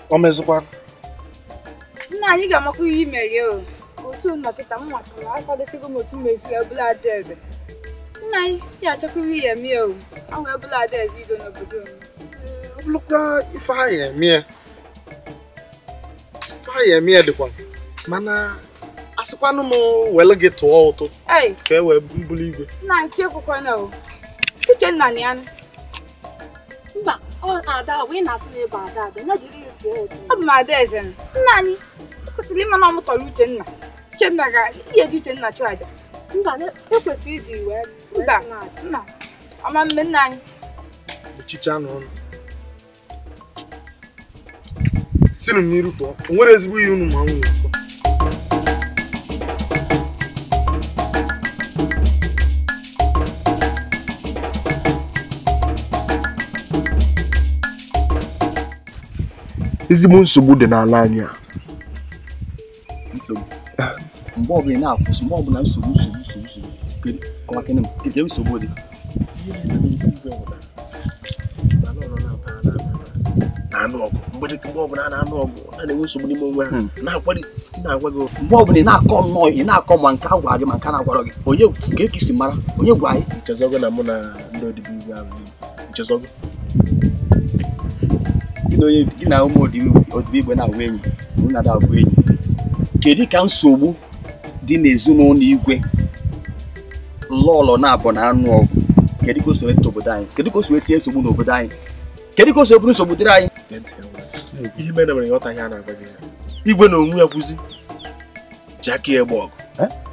o mezikwa nna anyị ga-amakwa ihe imere o otu nnọkịta m nwatara akwadosigo m otu mesi ebula adaeze nna anyị ya achọkwara ihe eme o ahụ ebula adaeze igo n'obodo m ọbụlụkwa ife ha ya eme dịkwa mana asịkwanụ m wele gị tụọ ụtụ ka e wee mbuli igwe nna anyị chekwukwana o uche nna ya mba ọ ada bụ ị na-asụ n'ebe ada ya jiri ya tụọ ụtụ ọ bụ m adaeze nna anyị kwesịrị ịma na ọ mụtara Uchenna ga-ihe eji Uchenna chụọ aja mba ekwesịrị iji wee mba nna ọma mme nna anyị echicha n'ọnụ sinụ n'iru pụọ o nwere ezigbo ihe unu ma nwunye ezigbo nsogbu dị n'ala anyị a nsogbu mgbe ọbụla ị na-akwụsị mgbe ọbụla nsogbu kedu nsogbu dị na-anụ ọgụ mgbe ọbụla a na-anụ ọgụ a na-enwe nsogbu n'ime onwe ha na-akwado na-agwa gị mgbe ọbụla ị na-akọ nnọọ ị na-akọ ma nke a gwara gị ma nke a na-agwara gị onye ka eke isi mara onye gwa anyị nchezogo na mụ na ndị odibo igwe ahụ nchezogo gị na ụmụ odibo igwe na-agwa enyi na na-agwa enyi kedu ka nsogbu dị n'ezinụlọ igwe nlọlọ na-abụ na anụ ọgụ kedu ka o si weta obodo anyị kedu ka o si weta nsogbu n'obodo anyị kedu ka o si bụrụ nsogbu dịrị anyị ihe mere mere nghọta ihe a na-agwa gị igwe na onwe ya kwụzi ji aka ya egbe ọgụ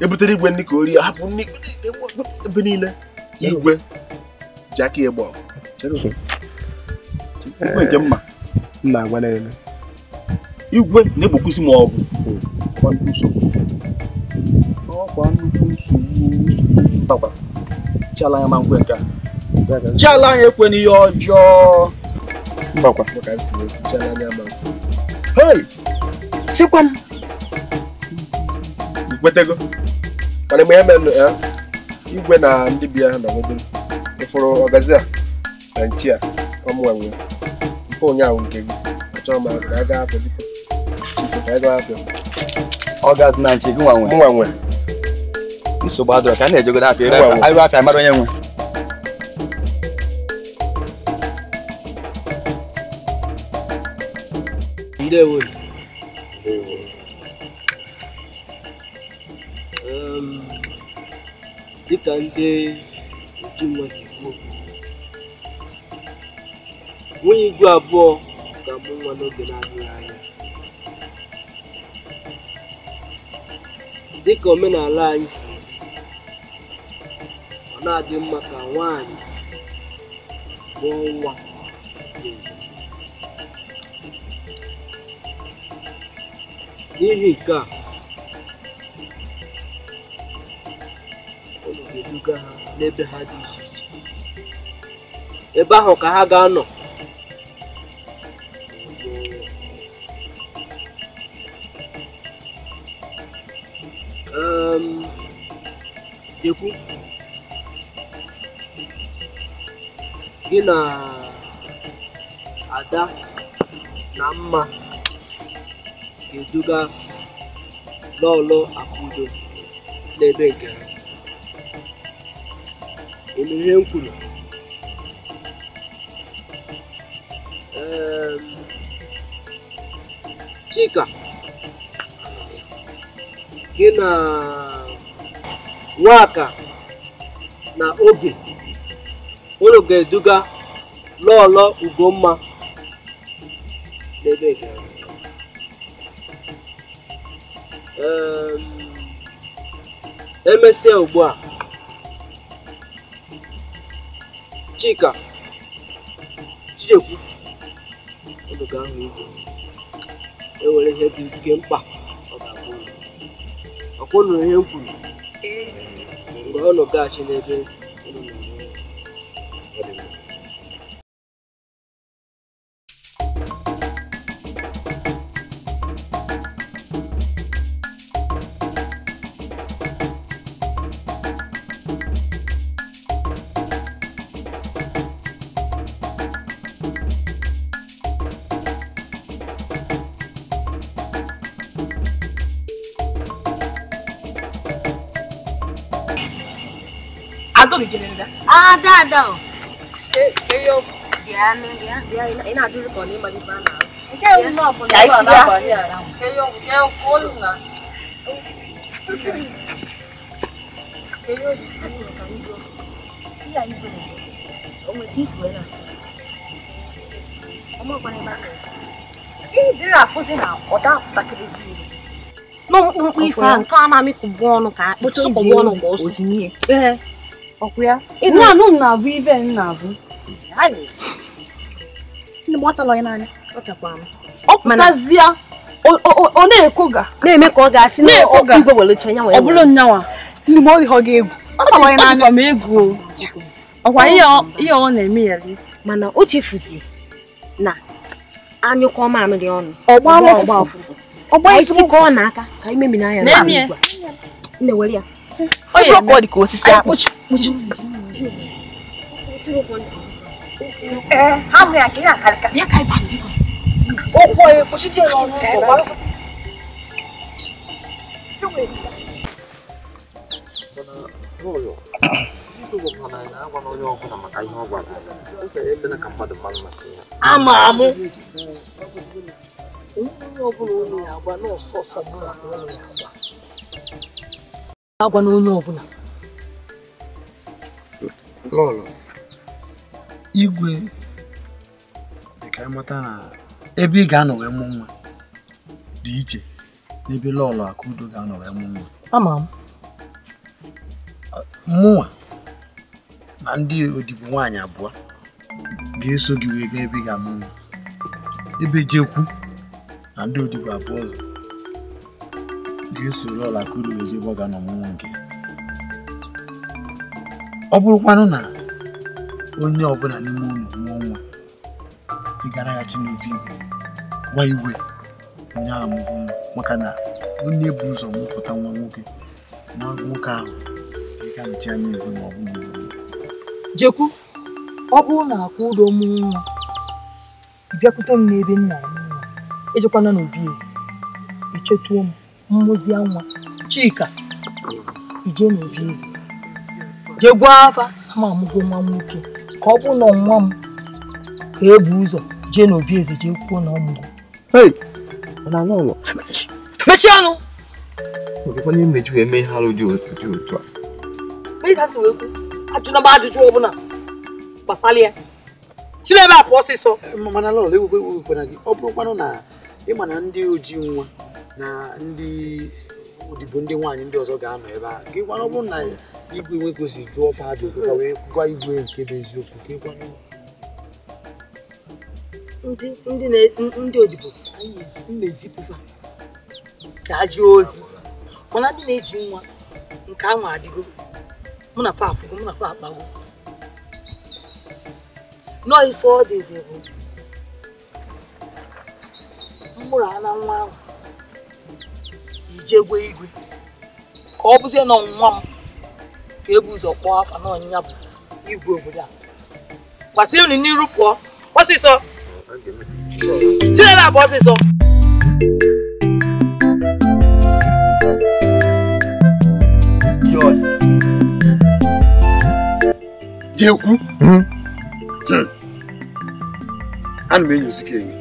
ebutere igwe nri ka o rie hapụ nri ebe niile igwe ji aka ya egbe ọgụ igwe nke mma na-agwa na-eme igwe na-egbokwuzi m ọgụ ọkwa nnukwu nsogbu chala anya ma nkwe nke a chala anya ekwe n'ihe ọjọọ mbakwa maka nsi chala anya ma nkwe hei sikwa m ikwetego mana mgbe ya mere ya igwe na ndị bịa ha na nwodo ịfụrụ ọgazi a na nchi a ọmụnwe nke ụnyaahụ nke gị achọrọ m ka a gaa afọ biko ka a gaa afọ ọgazi na nchi gị nwe nsogbu adọrọ ka a na-ejegodo afọ ayụ afọ amara onye nwe ndewo dịka ndị otu nwa si kwuo nwunye igwe abụọ ga-amụ nwa n'oge na-adịghị anya dịka omenala anyị si ọ na-adị mma ka nwaanyị mụọ nwa n'ihi nke a ụlọ ga-eduga ha n'ebe ha dị iche iche ebe ahụ ka ha ga-anọ ekwu gị na ada na mma ga-eduga lọlọ akụdo n'ebe nke ha elu ihe m kwuru Chika gị na Nwaka na Oge ụlọ ga-eduga lọlọ Ugomma n'ebe nke ha emesịa ugbu a Chika Chijekwu ụlọ ga-ahụ igwe ewere ihe dị nke mkpa ọ ga-abụ ọkwa nụrụ ihe m kwuru mgbe ọ nọ gaghachi n'ebe Ada. Eyo. Dia ina ajuzi kwa ni mali bana. Nke uno hapo na bana. Eyo koluna. Eyo asi kanzo. Iya ibo. Omo this wela. Omo kwa ni bana. Dira afuzi na oda pakebezi. No mkpu ifa nto ana mi kubonu ka. Bocho kubonu ko osini. Okuya. Ina anu na bu ibe na bu. Ani. Ni mota lo ina ni. Ochakwa am. Okutazia. O na-ekoga. Na-eme ka ọ ga-asị na Igwe wele chenya wee. Ọ bụrụ nyawa. Ndị mo ihe ọ ga-egwu. Ota lo ina ni. Ọ ma egwu. Ọkwa ihe ọ na-eme ya li. Mana o chefuzi na anyụkọ mamịrị ọnụ. Ọgba ọfụfụ. Ọgba isi ka ọ na-aka ka imemina ya na Igwe. Nne were ya. Oye ko di ko sisi akpuchi. Hamu ya kira kalka. Ya kai ba. O ko e ko shije no so ba. Ama amu. Agwa n'onye ọbụla. Lolo. Igwe dịka ịmata na ebe ị ga-anọ wee mụ nwa dị iche n'ebe Lolo Akudo ga-anọ wee mụ nwa. Ama m. Mụnwa na ndị odibo nwaanyị abụọ ga-eso gị wee gaa ebe ị ga-amụ nwa. Ebe Jekwu na ndị odibo abụọ ga-eso Lolo Akudo wee jebe ọ ga-anọ mụ nwa nke. Ọ bụrụkwanụ na onye ọbụla n'ime unu mụọ nwa ị gara ya Chinedu Igwe gwa Igwe onye amụghị nwa maka na onye bụ ụzọ mụpụta nwa nwoke ahụ ị ga-emechi anya Igwe ma ọ bụ Igwe. Jekwu ọ bụrụ na Akudo mụọ nwa ị bịakwute m n'ebe nna ya nwa ejekwana n'obi eze ichetuo m mmụzie nwa Chika ije n'obi eze jee gwa afa ama amụgo nwa nwoke ka ọ bụ na nwa m ka ebu ụzọ jee n'obi eze jee kwuo na ọmụgo. Mana Lolo. Mechie ọnụ. Ọbụkwa na-emeji wee mee ihe alụ dị otu a. Mee ka si wee kwu ajụna m ajụjụ ọbụla gbasara ya. Si n'ebe a pụọ ọsịsọ. Mana Lolo ewekwana gị ọ bụrụkwanụ na ịma na ndị oji nwa na ndị odibo ndị nwaanyị ndị ọzọ ga-anọ ebe a ka ịkwanụ ọ bụrụ na Igwe nwe kwesịrị jụọ fa ajụjụ ka wee gwa Igwe nke bụ eziokwu ka ịkwanụ ndị odibo mmezipụfa ka ha jụọ ozi mana ndị na-eji nwa nke ahụ adịgo mụ na fa afụgo mụ na fa akpago nọọ ife ọ dịzi bụ mkpụrụ ana nwa ahụ ijegwe Igwe ka ọ bụzie na nwa m ka ebu ụzọ kpọọ afa na ọnyịnya bụ Igwe obodo a gbasịrị m n'iru pụọ ọsịsọ si n'ebe a bụ ọsịsọ. Jekwu ana m enyozi ka enyi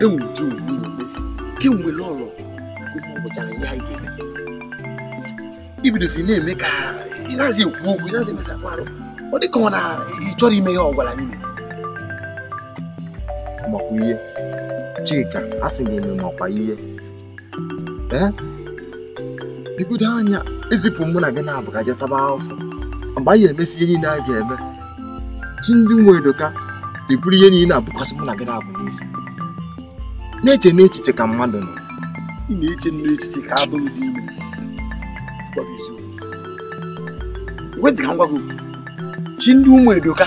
enwe ụdị ugwu na-emesi kemgbe Lolo Akudo gwụchara ihe anyị ga-eme ibidozi na-eme ka ị na-azị ekwu okwu ị na-azị emesapụ arụ ọ dị ka ọ na ị chọrọ ime ihe ọ gwara anyị makwa ihe Chika asị gị eme makwa ihe bigodo anya ezipụ mụ na gị na-abụ ka je taba afọ mgbe anyị emesi ihe niile anyị ga-eme chi ndị nwe edoka eburu ihe niile abụkwasị mụ na gị na-abụ n'isi na-eche n'echiche ka mmadụ nọ ị na-eche nnọọ echiche ka abụrụ dị ime ekwentị ka m gwa gị chi ndị ụmụ edoka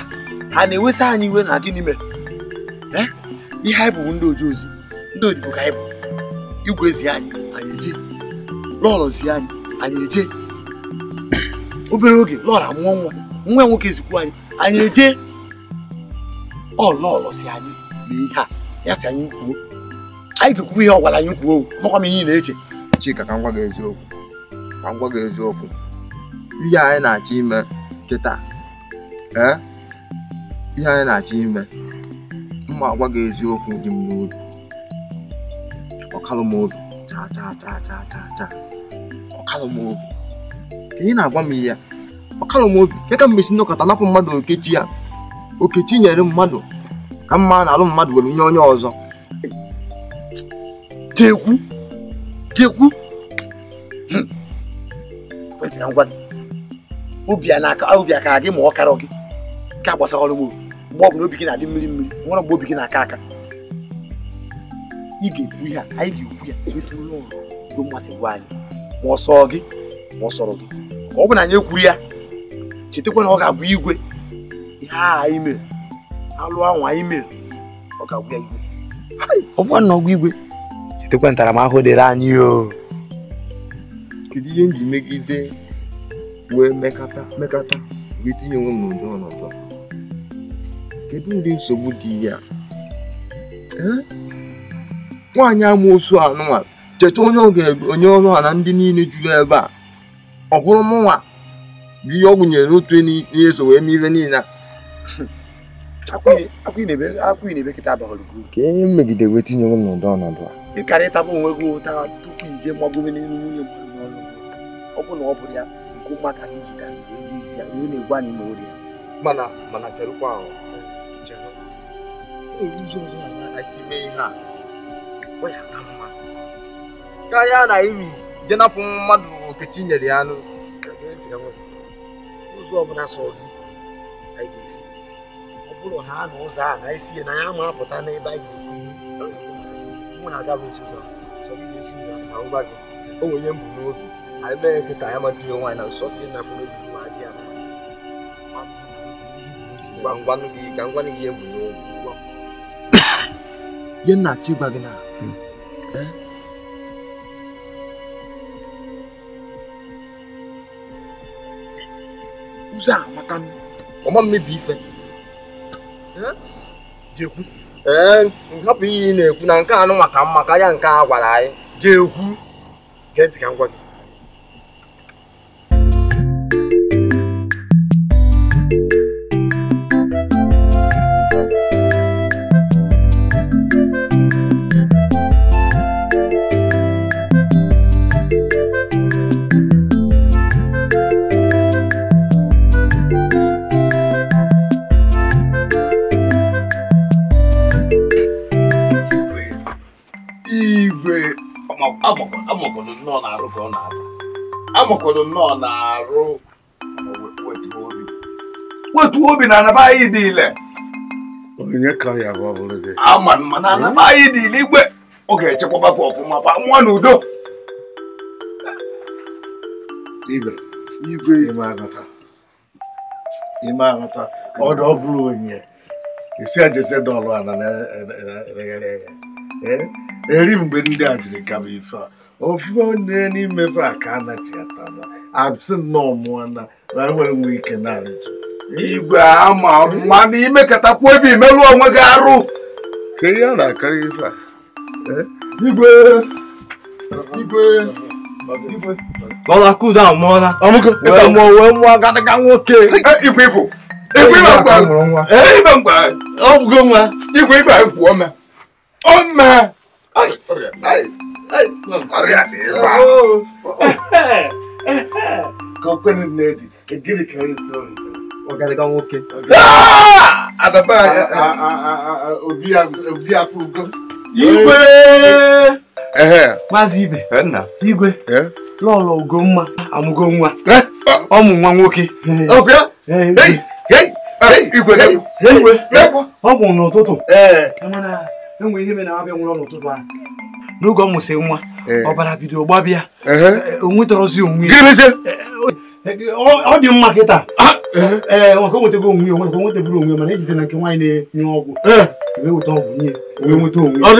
ha na-ewesa anyị iwe na gịnị mere ihe anyị bụ ndị oji ozi ndị odibo ka anyị bụ igwe ezi anyị eje lọrọ zi anyị eje obere oge lọrọ amụọ nwa nwoke ezikwu anyị eje lọrọ si anyị na ihe a ya si anyị kwuo anyị ga-ekwu ihe ọ gwara anyị kwuo makwa m ihe ị na-eche. Chika, ka m gwa gị eziokwu ihe anyị na-achọ ime kịta ihe anyị na-achọ ime mma agwa gị eziokwu dị m n'obi ọkalụ m obi ọkalụ m obi ka ị na-agwa m ihe ọkalụ m obi ke ka mmesi nnọkọta napụ mmadụ okechi ya okechi nyere mmadụ ka mma na-alụ mmadụ were nye onye ọzọ jekwu obi aka gị ma ọ karọ gị ka gbasara ọrụ mgbe ọ bụ na obi gị na-adị mmiri nwere mgbe obi gị na-aka aka ị ga-ekwu ya anyị ga-ekwu ya emetụ ụlọ ọrụ mmasị gwa anyị ma ọ sọọ gị ma ọ sọrọ gị ka ọ bụ na anyị ekwuru ya chetakwa na ọ ga-abụ igwe ihe anyị mere alụ anwa anyị mere ọ ga-agwụ ya igwe ọ bụ na ọgwụ igwe chetakwa ntaramahụhụ dịrị anyị o. Kedu ihe m ji megide wee mekata wee tinye onwe m n'ụdị ọnọdụ? Kedu ụdị nsogbu dị ya? Nwaanyị amoosu anụnwa cheta onye ọrụ a na ndị niile juru ebe a ọ bụrụ mụnwa bụ ihe ọ gụnyere otu ihe so wee mee ife niile akwụ ị na-ebe kịta abalị ka ihe mmegide wee tinye onwe m n'ụdị ọnọdụ a. Ị karịa ịtapụ onwe gị ụta tupu ije magobe n'elu nwunye mmadụ ọ bụ na ọ bụrụ ya nke ụmụaka gị ji ka ezi ya ihe na-egwu anyị na ori ya mana cherukwa ahụ ụzọ ọzọ na-esi mee ihe a ọ ya ka mma karịa na iri je napụ mmadụ okechi nyere ya anụ. ụzọ ọbụla sọ gị anyị ga-esi ọ bụrụ ha na ụzọ a na-esi na ya ma apụta n'ebe anyị ga-ekwu mụ na aga bụ isi ụzọ sọ gị ga-esi ụzọ na ngwa gị o nwere mbụ n'obi anyị mee nkịta ya matụ ihe nwaanyị na nsọsi na afọ n'obi nwaji ya ngwanụ gị ka ngwanụ gị ihe mbụ n'obi ihe nna-achọ ịgwa gị na ụzọ a maka ọma mmebi ife jekwu hapụ ihe ị na-ekwu na nke anụ maka mma karịa nke a gwara anyị jekwu gee ntị ka m gwa gị amakwado nnọọ na-arụ wetu obi na anaba anyị dị ile onye ka ya bụ ọbụrụ dị ama mma na anaba anyị dị ile igwe ọ ga-echekwaba ọfụma fa nwa na udo igwe ime aghọta ọdụ ọ bụrụ onye isi ajese dọlụ ana eri mgbe ndị a jiri kama ife a ofu onye n'ime fe a ka a nachi atana absị nnọọ mụọ na nwere nwe ike na-arịtụ igwe ama mma na imekọtakwu ebe imelụ onwe gị arụ ka ihe a na-akarị ife a igwe lọla kudo amụọla wee mụọ agadaga nwoke igwe ifo igwe mgba ọ bụgo nwa igwe ife anyị kwuo me ọma ọrịa dị ebe a ka o kwere na-edi gịnị ka anyị so ọgadaga nwoke adaba obi afụgo igwe maazị ibe igwe lọlọ Ugomma amụgo nwa ọmụ nwa nwoke ọ bụ n'ụtụtụ enwe ihe mere na abịa nwụrụ n'ụtụtụ ahụ n'oge ọ mụsịrị nwa ọbara bido gbabịa o nwetarazi onwe ọ dị mma kịta nwoke nwetago onwe ya nweteburu onwe mana ejide na nke nwaanyị na-enye ọgwụ wee weta ọgwụ nye wee nweta onwe nwa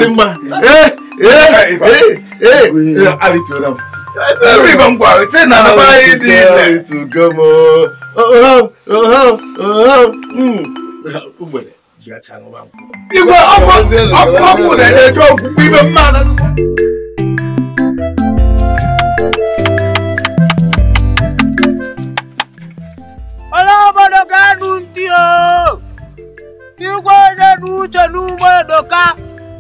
dị mma Igwe ọgwụ na-eje ọgwụ ibe mmadụ. Obodo ga-anụ ntị o. Igwe Onyenuche n'ụgbọ edoka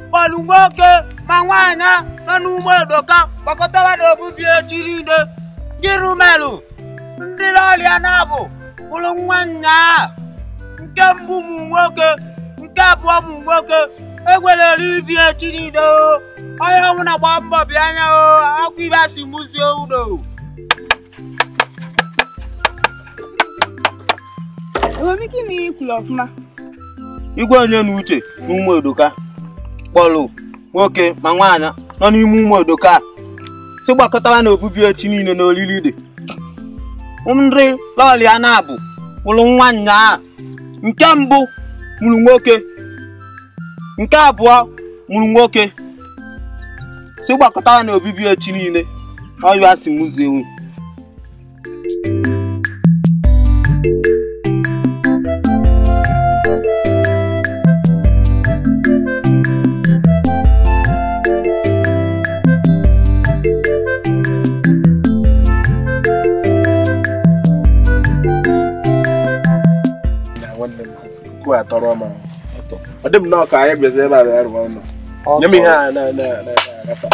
kpọrọ nwoke ma nwaanyị nọ n'ụgbọ edoka gbakọtara n'obubi echi niile gịrụ melụ ndị ọrịa na-abụ bụrụ nwa nnyaa nke mbụ ụmụ nwoke nke abụọ ụmụ nwoke egwerere ibi echi niile o. Onye ọbụla gba mbọ bịa anya o akwa ibe asị mụzie udo. Igwe Onyenuche n'ụmụ edoka kpọrọ nwoke ma nwaanyị nọ n'ime ụmụ edoka si gbakọtara n'obubi echi niile n'olili dị ndị lọọlịa na-abụ mụrụ nwa nnyaa nke mbụ mụrụ nwoke nke abụọ mụrụ nwoke si gbakọtara n'obibi echi niile ọyụ asị mụzie ewu. Atọrọ ma ọ dị m na ọka anyị bịazi ebe a na-arụ ọnụ nye m ihe a na-agafe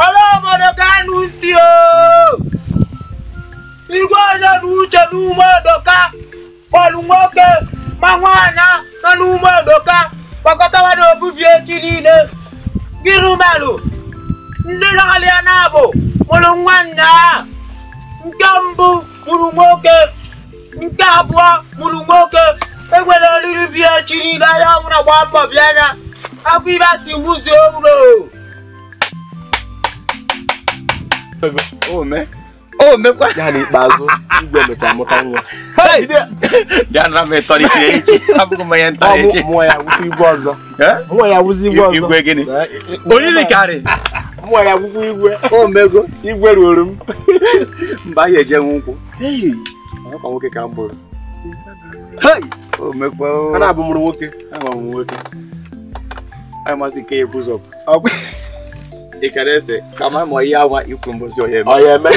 ọrụ obodo ga-anụ ntị o. Igwe Onyenuche n'ụmụ edoka kpọrọ nwoke ma nwaanyị nọ n'ụmụ edoka gbakọtara n'obubi echi niile gịrụ melụ ndị ọrịa na-abụ mụrụ nwa nnyaa nke mbụ mụrụ nwoke nke abụọ mụrụ nwoke egwere olili bi echi niile anya ọbụla gba mbọ bịa anya akwa ibe asị mụzie ụlọ. Mekwa ya n'ikpeazụ Igwe mechara mụta nwa. Ya na m etọrịtire echi abụghị m onye ntọrịtị mmụọ ya wụzi igwe ọzọ igwe gịnị olili karị mmụọ ya wụkwa igwe omego igwe ruoro m mba ya eje nkwụ ọkwa nwoke ka m bụrụ omekwa a na-abụ mụrụ nwoke ama m nwoke anyị masị nke ya bụzọ ị kara ese ka ma ma ihe awa ikwu mbosi ọ ya eme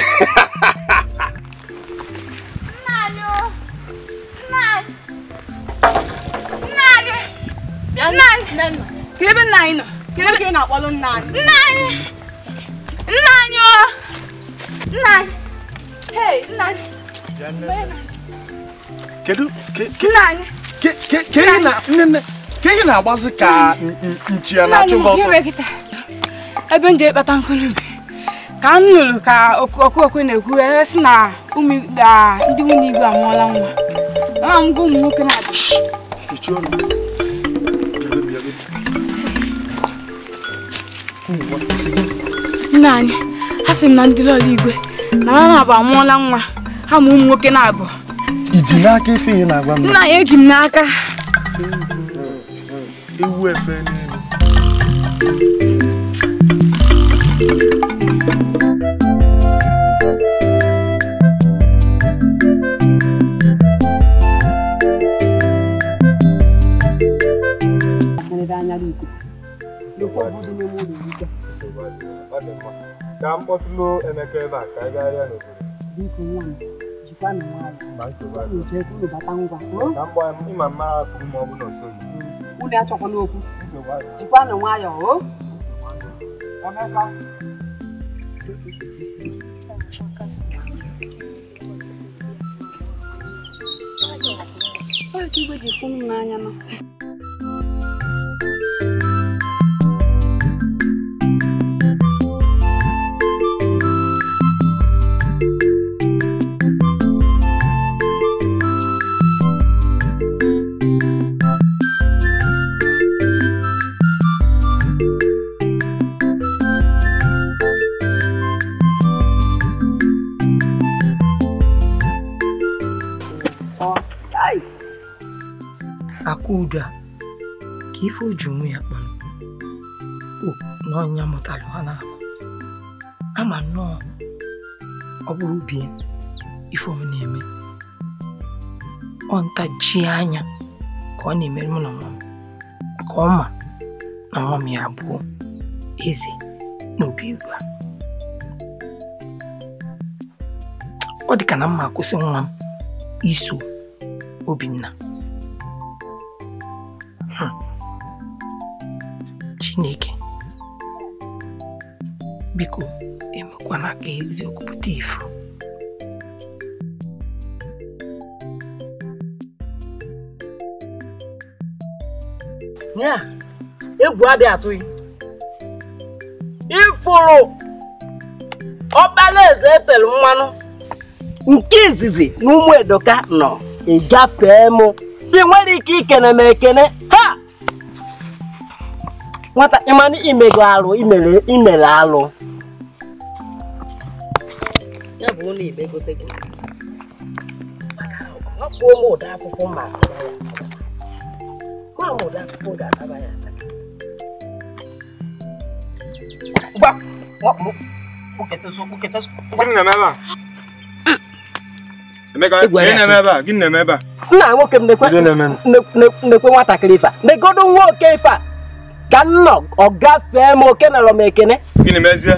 Kirebe nna anyị nọ. Kirebe ka ị na-akpọlụ nna anyị. Nna anyị. Nna anyị o. Nna anyị. Hey, nna anyị. Kedu nna anyị. Ke ị na-agbazi ka nchi ya na-achụ ọsọ. Ebe nje kpata nkulubi. Ka m nụrụ ka okwu na-ekwu sị na ndị nwunye Igwe amụọla nwa. Ama m gwa ụmụ nwoke na-abụ. Nna anyị, a sị m na ndị lọrọ Igwe na ha na-abụ amụọla nwa ha ma ụmụ nwoke na-abụ. Iji n'aka ife ị na-agwa m? Nna ya eji m n'aka. Ewu efe n'elu. Ka m kpọtụlụ Emeka ebe a ka anyị gaa ya n'obodo. Biko nwa m, jikwanụ nwayọ. Ka unu bata ngwa. Ka m gbaa ịma mma akụrụ ma ọ bụ na osoghị. Unu achọkwana okwu. Jikwanụ nwayọ o. Emeka. Ọ ka Igwe ji fụ m n'anya nọ. Akuda ka ife o ji onwe ya kpọrọ na ọnya mụtara ha na-abụ ama nnọọ ọ bụrụ ubi ife ọ na-eme ọ ntaji anya ka ọ na-emere mụ na nwa m ka ọ ma na nwa m ya abụọ eze n'obi Igwe a. Ọ dị ka na mma akwụsị nwa m iso Obinna. Chineke biko emekwana ka eziokwu pụta ifo. Nya egwu adị atụghị ifuru ọkpala eze etere mmanụ nke izizi na ụmụ Edoka nọ ịgafee mụ ị nwere ike ikene m ekene ha nwata ịmanụ imego alụ imere alụ ya bụ na imegote gị ọkpụ ụmụ ụda akwụkwọ ma ụda akwụkwọ ga-ataba ya nna nwoke m nekwe nwatakịrị ife a negodo nwoke ife a ka nnọ ọ gafee m oke nalọ m ekene gịnị mezie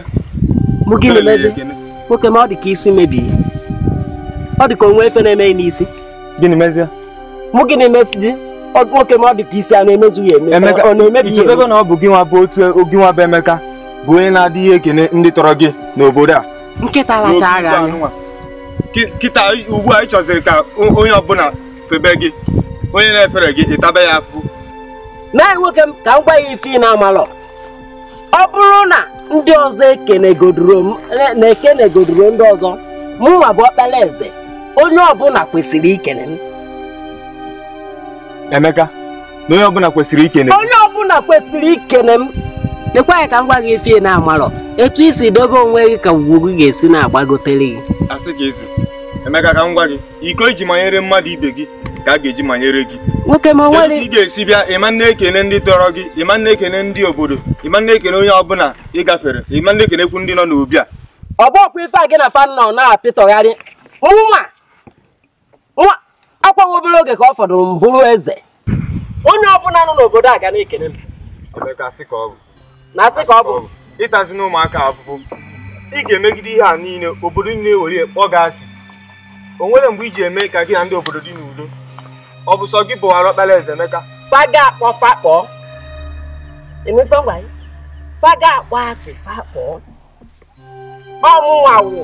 nwoke ma ọ dị ka isi mebie ọ dị ka onwe efe na-emeghị n'isi gịnị mezie mụ gịnị mefidi nwoke ma ọ dị ka isi a na-emezu ya eme ọ na-emebi ya ebe na ọ bụ gị nwa bụ otu gị nwa bụ Emeka bụ onye na-adịghị ekene ndị tọrọ gị n'obodo a nkịta lacha agha anya kịta ugbu a ị chọziri ka onye ọbụla febe gị onye na-efere gị ịtaba ya afụ na nwoke m ka m gwa ya ife ị na-amalọ ọ bụrụ na ndị ọzọ ekenegodoro ndị ọzọ mụnwa bụ ọkpala eze onye ọbụla kwesịrị ikene m Emeka na onye ọbụla kwesịrị ikene m nekwa ya ka m gwa gị ife ị na-amalọ etu isi dobe onwe gị ka ugwu gị ga-esi na-agbagotere gị asị ka isi Emeka ka m gwa gị iko iji manyere mmadụ ibe gị ka a ga-eji manyere gị nwoke ma nwere ị ga-esi bịa ịma na-ekene ndị tọrọ gị ịma na-ekene ndị obodo ịma na-ekene onye ọbụla ị gafere ịma na-ekenekwu ndị nọ n'obi a ọ bụkwa ife a gị na fan nọ na-apịtọgharị nwa akwa obere oge ka ọ fọdụrụ m bụrụ eze onye ọbụla nọ n'obodo a ga na-ekene m na-asị ka ọ bụ ịtazi na ụmụaka afụfụ ị ga-emegide ihe a niile obodo niile were kpọ gị asị o nwere mgbe iji eme ka gị na ndị obodo dị n'udo ọ bụ sọ gị bụwara ọkpala eze Emeka faga akpọ fakpọ emefe ngwa faga akpọ asị fakpọ ọmụnwa wụ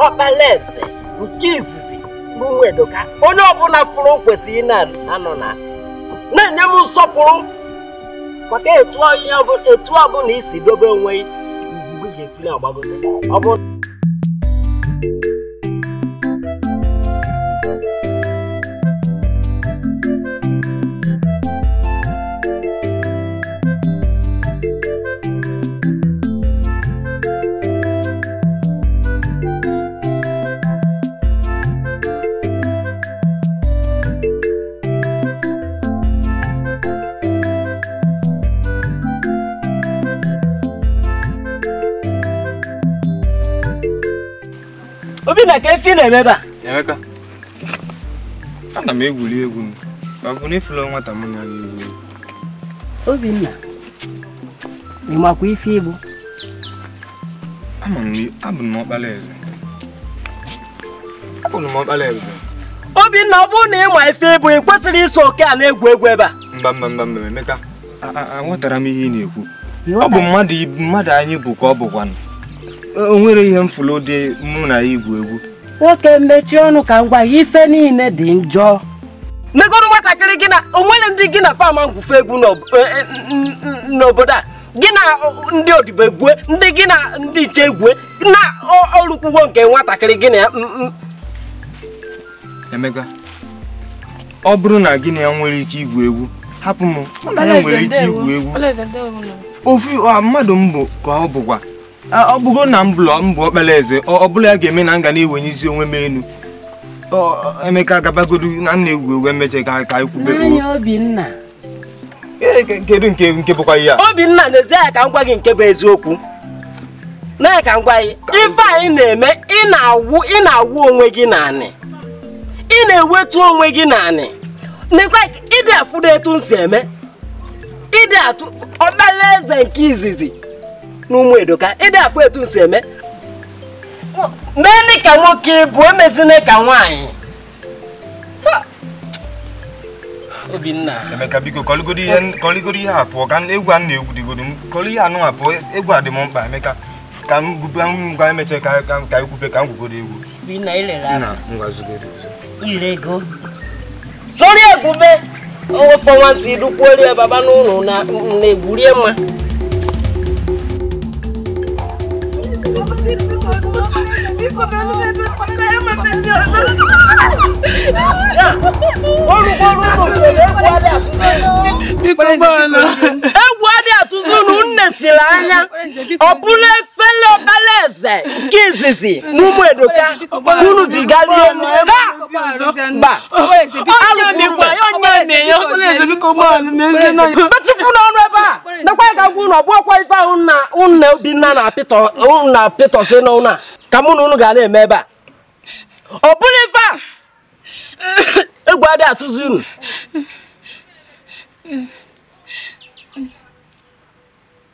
ọkpala eze nke izizi bụ ụmụ Edoka onye ọbụla fụrụ kwesịrị na-anọ na-enye m nsọpụrụ maka etu ọbụla isi dobe onwe ugwu ga-esi na-agbagote ọ bụ Obinna ka efi na-eme ebe a Emeka ana m egwuri egwu ma bụ na ifụlọ nwata m na egwu Obinna ị makwa ife igbu abụ m ọkpala eze Obinna ọ bụrụ na ị ma ife igbu ị kwesịrị iso oke a na-egwu egwu ebe a mba Emeka aghọtara m ihe ị na-ekwu ọ bụ mmadụ anyị bụ ka ọ bụkwanụ o nwere ihe mfụlụ dị mụ na ya igwu egwu nwoke mmechi ọnụ ka ngwa ife niile dị njọ megoro nwatakịrị gị na onwere ndị gị na fama ngwufe egwu n'obodo a gị na ndị odibo egwue ndị gị na ndị iche egwue na ọrụkwugwo nke nwatakịrị gị na ya Emeka ọ bụrụ na gị na ya nwere ike igwu egwu hapụ m ya nwere ike igwu egwu ofu mmadụ m bụ ka ọ bụkwa ọ bụgo na mbụ ọkpala eze ọ bụla ya ga-eme na nga na-ewenyezi onwe m enu Emeka gabagodu na nna egwu emeche ka ikwube anya Obinna kedu nke bụkwa ya Obinna n'ezie ya ka m gwa gị nke bụ eziokwu na ka m gwa gị ife anyị na-eme ị na-awụ onwe gị naanị ị na-ewetu onwe gị naanị nekwa ịdị afụdo etu nsi eme ịdị atụ ọkpala eze nke izizi n'ụmụ Edoka ịdị afụ etu nsi eme mee ka nwoke bụ emezine ka nwaanyị Obinna Emeka biko kọligodi ihe apụọ ka egwu a na-egwu digodo kọli ihe anụ apụọ egwu adị m mkpa Emeka ka m gwa emeche ka ikwube ka m gwugodo egwu Obinna ilere afọ ngwazugoro ire ego sori egwube ofe nwantị idukwuorie baba n'ụlọ na-egwurie mma egwu adị atụzunu nne siri anya ọ bụla efele ọkalaeze nke izizi n'ụmụ Edoka unu ji galie metụpụ n'ọnụ ebe a nakwa ga gwa unu ọ bụọkwa ife ahụ nna Obinna na Petọsi n'ụlọ ka mụ na unu ga na-eme ebe a ọ bụla ife a egwu adị atụzi unu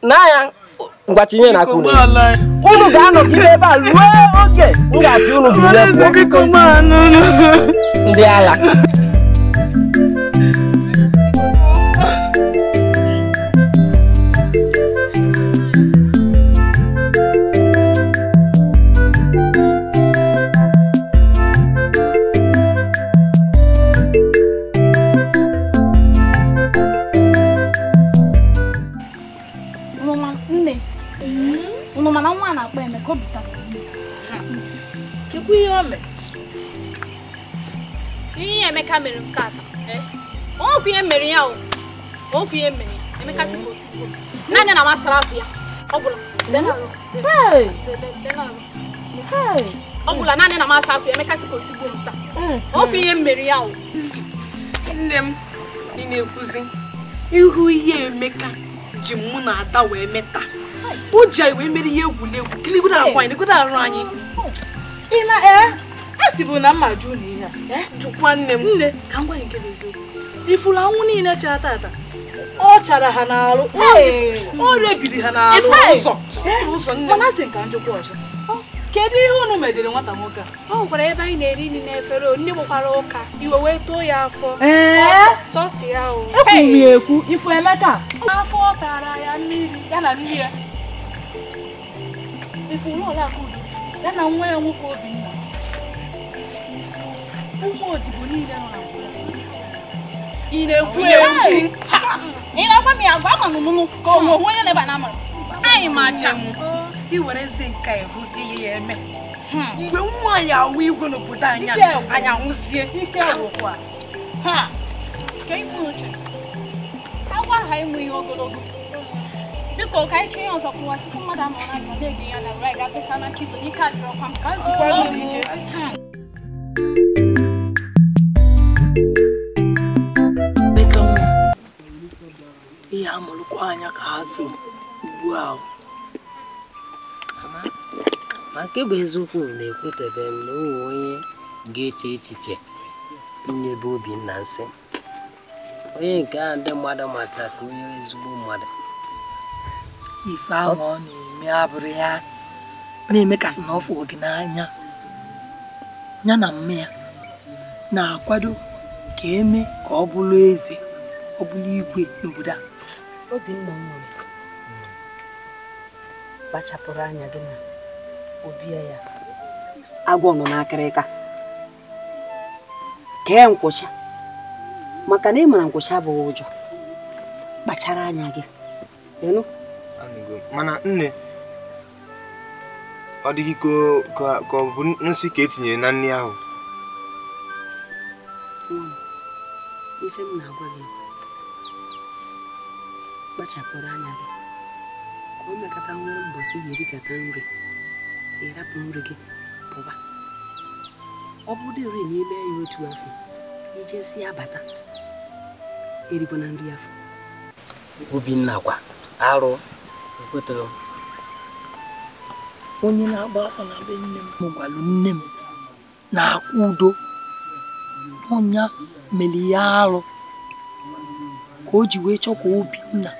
n'anya ngwa tinye na unu ga-anọgide ebe a ruo oge m ga-asị unu ndị agha Emeka mere m tata o ku ihe mere ya o ku ihe mere Emeka si ko ti ko nanya na masara ya obula obula nanya na masara ya Emeka si ko ti ko nta o ku ihe mere ya o nne m ị na-ekwuzi ihu ihe Emeka ji mụ na Ada wee meta o ji wee mere ihe egwuregwu kiligodo akwa anyị godo arụ anyị asibu na mmaju ni ya chukwa nne m nne ka ngwa nke bezo ifula anwụ niile chara tata ọ chara ha n'arụ ọ rebiri ha n'arụ ụzọ nne mana sị ka njukwa ọzọ kedu ihe unu medere nwata nwoke ọ gwara ebe anyị na-eri nri n'efere nne gbokwara ụka iwe wee too ya afọ sọsị ya o ekwu ifu Emeka afọ tara ya mmiri ya na nri ya ifu ụlọ ya kudu ya na nwa ya nwoke Obinna ụmụ odibo niile nọ na ị na-ekwu ezi ị na-agwa m ya gwa ma nụnụ ka onwe onye na-eba na amara anyị macha i were ezi nka ehuzi ihe ya eme mgbe nwa ya awụ igwe n'obodo anyị ahụzie ike rụkwa ka ifu uche agwa ha ịmụ ihe ogologo biko ka anyị chee ọzọ kwụwa tupu mmadụ anọ na gị na-ege ya na were ga-apesa na kibo n'ike adịrọkwa m ka nzukwa ihe ihe amụrụkwa anya ka ha zo ugbu ahụ ma nke bụ eziokwu na-ekwetebe m na onwe onye ga-eche echiche nne bụ Obinna nsị onye nke a ndị mmadụ macha ka onye ezigbo mmadụ ife ahụ ọ na-eme abụrụ ya na-eme kasị na ọfụ gị n'anya ya na mme ya na-akwado ka eme ka ọ bụrụ eze ọ bụrụ igwe n'obodo a Obinna nwere kpachapụrụ anya gị na obi ya agwọ nọ n'akịrịka kee nkwụcha maka na ị mara nkwụcha bụ ụjọ kpachara anya gị ịnụ mana nne ọ dịghị ka ọ bụ nsị ka etinyere na nri ahụ ife m na-agwa gị kpachapụrụ anya gị ka o mekata nwere mbọsị ya erikata nri ịrapụ nri gị pụba ọ bụdịrị na ime ya otu afọ ijesi abata erikwana nri afọ. Obinna kwa arụ ekwetara onye na-agba afọ na be nne m gwalụ nne m na-akwụ udo ọnya mere ya arụ ka o ji wee chọọ ka Obinna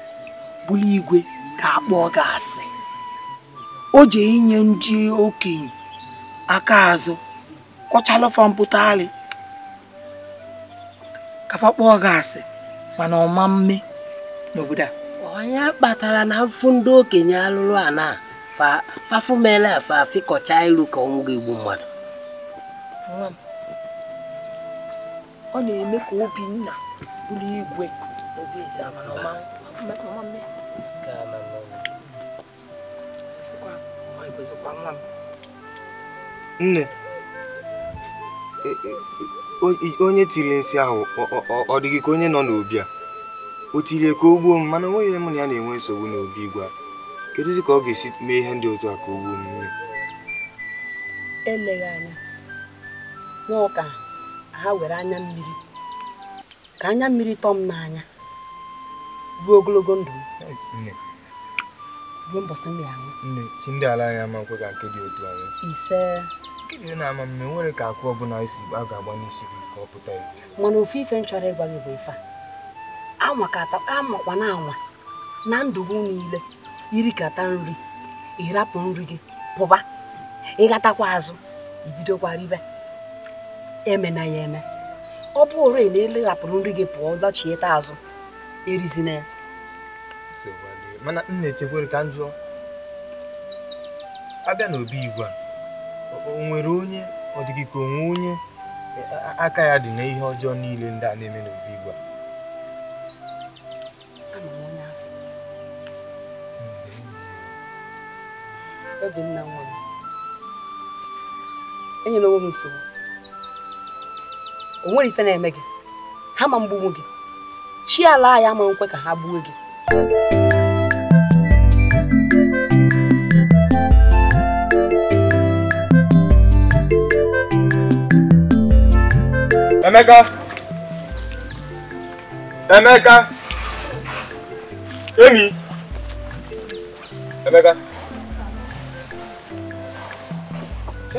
bụrụ Igwe ga-akpọ gasị. O ji inye ndị okenye aka azụ kọchalụfa mpụtari kafa kpọọ gasị mana ọma mme n'obodo a. onye kpatara na mfu ndị okenye alụrụ a na fafumele afa afịkọcha ilu ka ọnwụ ga-egbu mmadụ. Nwa m, ọ na-eme ka Obinna bụrụ Igwe n'obi eze ama na ọma mme nne onye tiri nsị ahụ ọ dịghị ka onye nọ n'obi a o tirie ka o gbuo m mana onweghị m na ya na-enwe nsogbu n'obi Igwe a kedụzi ka ọ ga-esi mee ihe ndị otu a ka o gbuo m nne eleghị anya nwa ka ha were anya mmiri ka anya mmiri tọọ m n'anya ruo ogologo ndụ m ruo mbọsị m ya anwụ. Nne chi ndị ala anyị ama nkwe ka nke dị otu anyị ise kedụ na-ama mme nwere ka akụ ọbụla isi a ga-agba n'isi gị ka ọ pụta ibu mana ofu ife m chọrọ ịgwa gị bụ ife amakwa na anwa na ndụ gị niile irikata nri ịrapụ nri gị pụba ịgatakwa azụ ibidokwa ribe emena ya eme ọ bụrụ na ele rapụrụ nri gị pụọ lọchieta azụ erizina ya. mana nna echekwere ka m jụọ abịa n'obi Igwe a o nwere onye ọ dịghị ka onwe onye aka ya dị na ihe ọjọọ niile ndị a na-eme n'obi Igwe a Obinna nwa m enyela onwe m nsogbu o nwere ife na-eme gị ha ma mgbugbu gị chi ala ya ma nkwe ka ha gbuo gị. Emeka Emi Emeka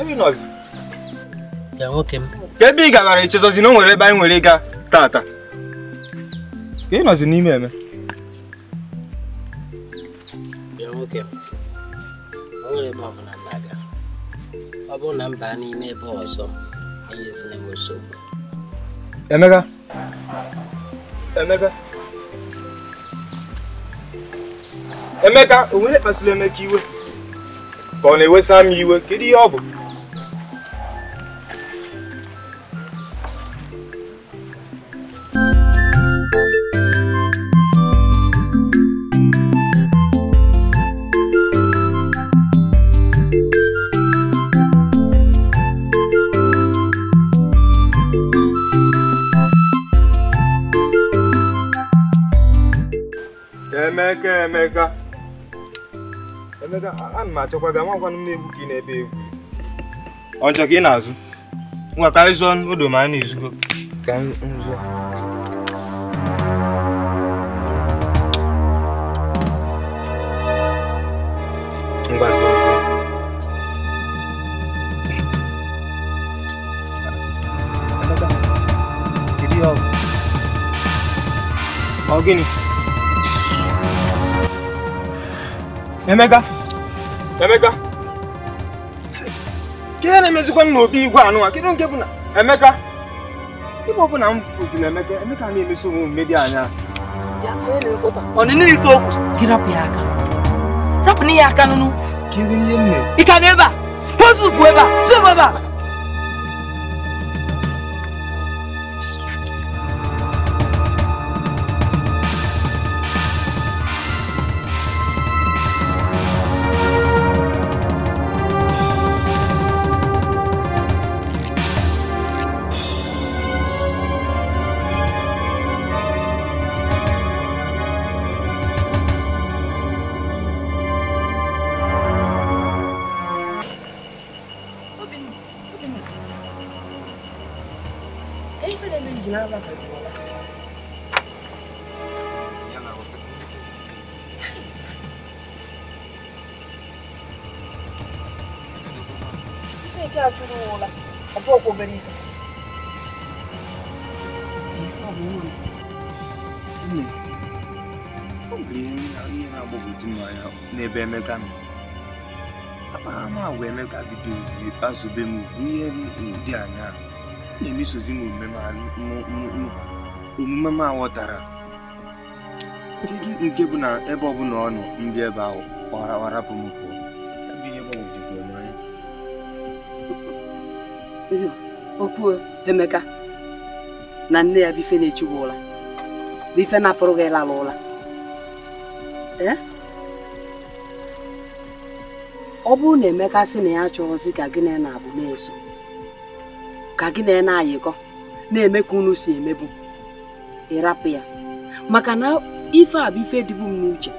ebe nọzi ya nwoke m ka ebe ị gabara echezozi na o nwere ebe anyị nwere ịga tata ka ị nọzi n'ime eme ya nwoke m o nwere ebe ọbụla m na-aga ọ bụrụ na m baa n'ime ebe ọzọ enyezina m nsogbu. Emeka o nwere kpasuru Emeka iwe ka ọ na-ewesa m iwe kedu ihe ọ bụ? Emeka ana m achọkwa gị amakwanụ m na-egwu ka ị na-ebe egwu ọjọọ ka ị na-azụ ngwa ka anyị zụọ odo ma anyị na-ezugo ka m zụọ ngwa zụọ kedu ihe ọ gịnị Emeka ihe na-emezikwa n'obi Igwe anụwa kedu nke bụ na Emeka ibe ọbụla m fụziri Emeka na-emeso onwe omume dị anya ọnịnụ ife okwu gị rapụ ya aka rapụ ya aka nụnụ ka ihe n'ihe m mere ị ka n'ebe a pozu bụ ebe a zụbụ ebe a n'ebe Emeka nọ. Akparamagwa Emeka bidoziri azụbe m ihe dị anya na-emesozi m omume m aghọtara. Kedu nke bụ na ebe ọbụla ọ nọ ndị ebe ahụ warapụ m pụọ. Ya bụ ihe gbagwojuru m anya. Okwu Emeka na nne ya bụ ife na-echigwa ụla bụ ife na-apụrụ gị ịlala ụla. Ọ bụrụ na Emeka sị na ya chọrọzi ka gị na-abụ na-eso ka gị na-ayịkọ na-eme ka unu si emebu ịrapụ ya maka na ife a bụ ife dịbu m n'uche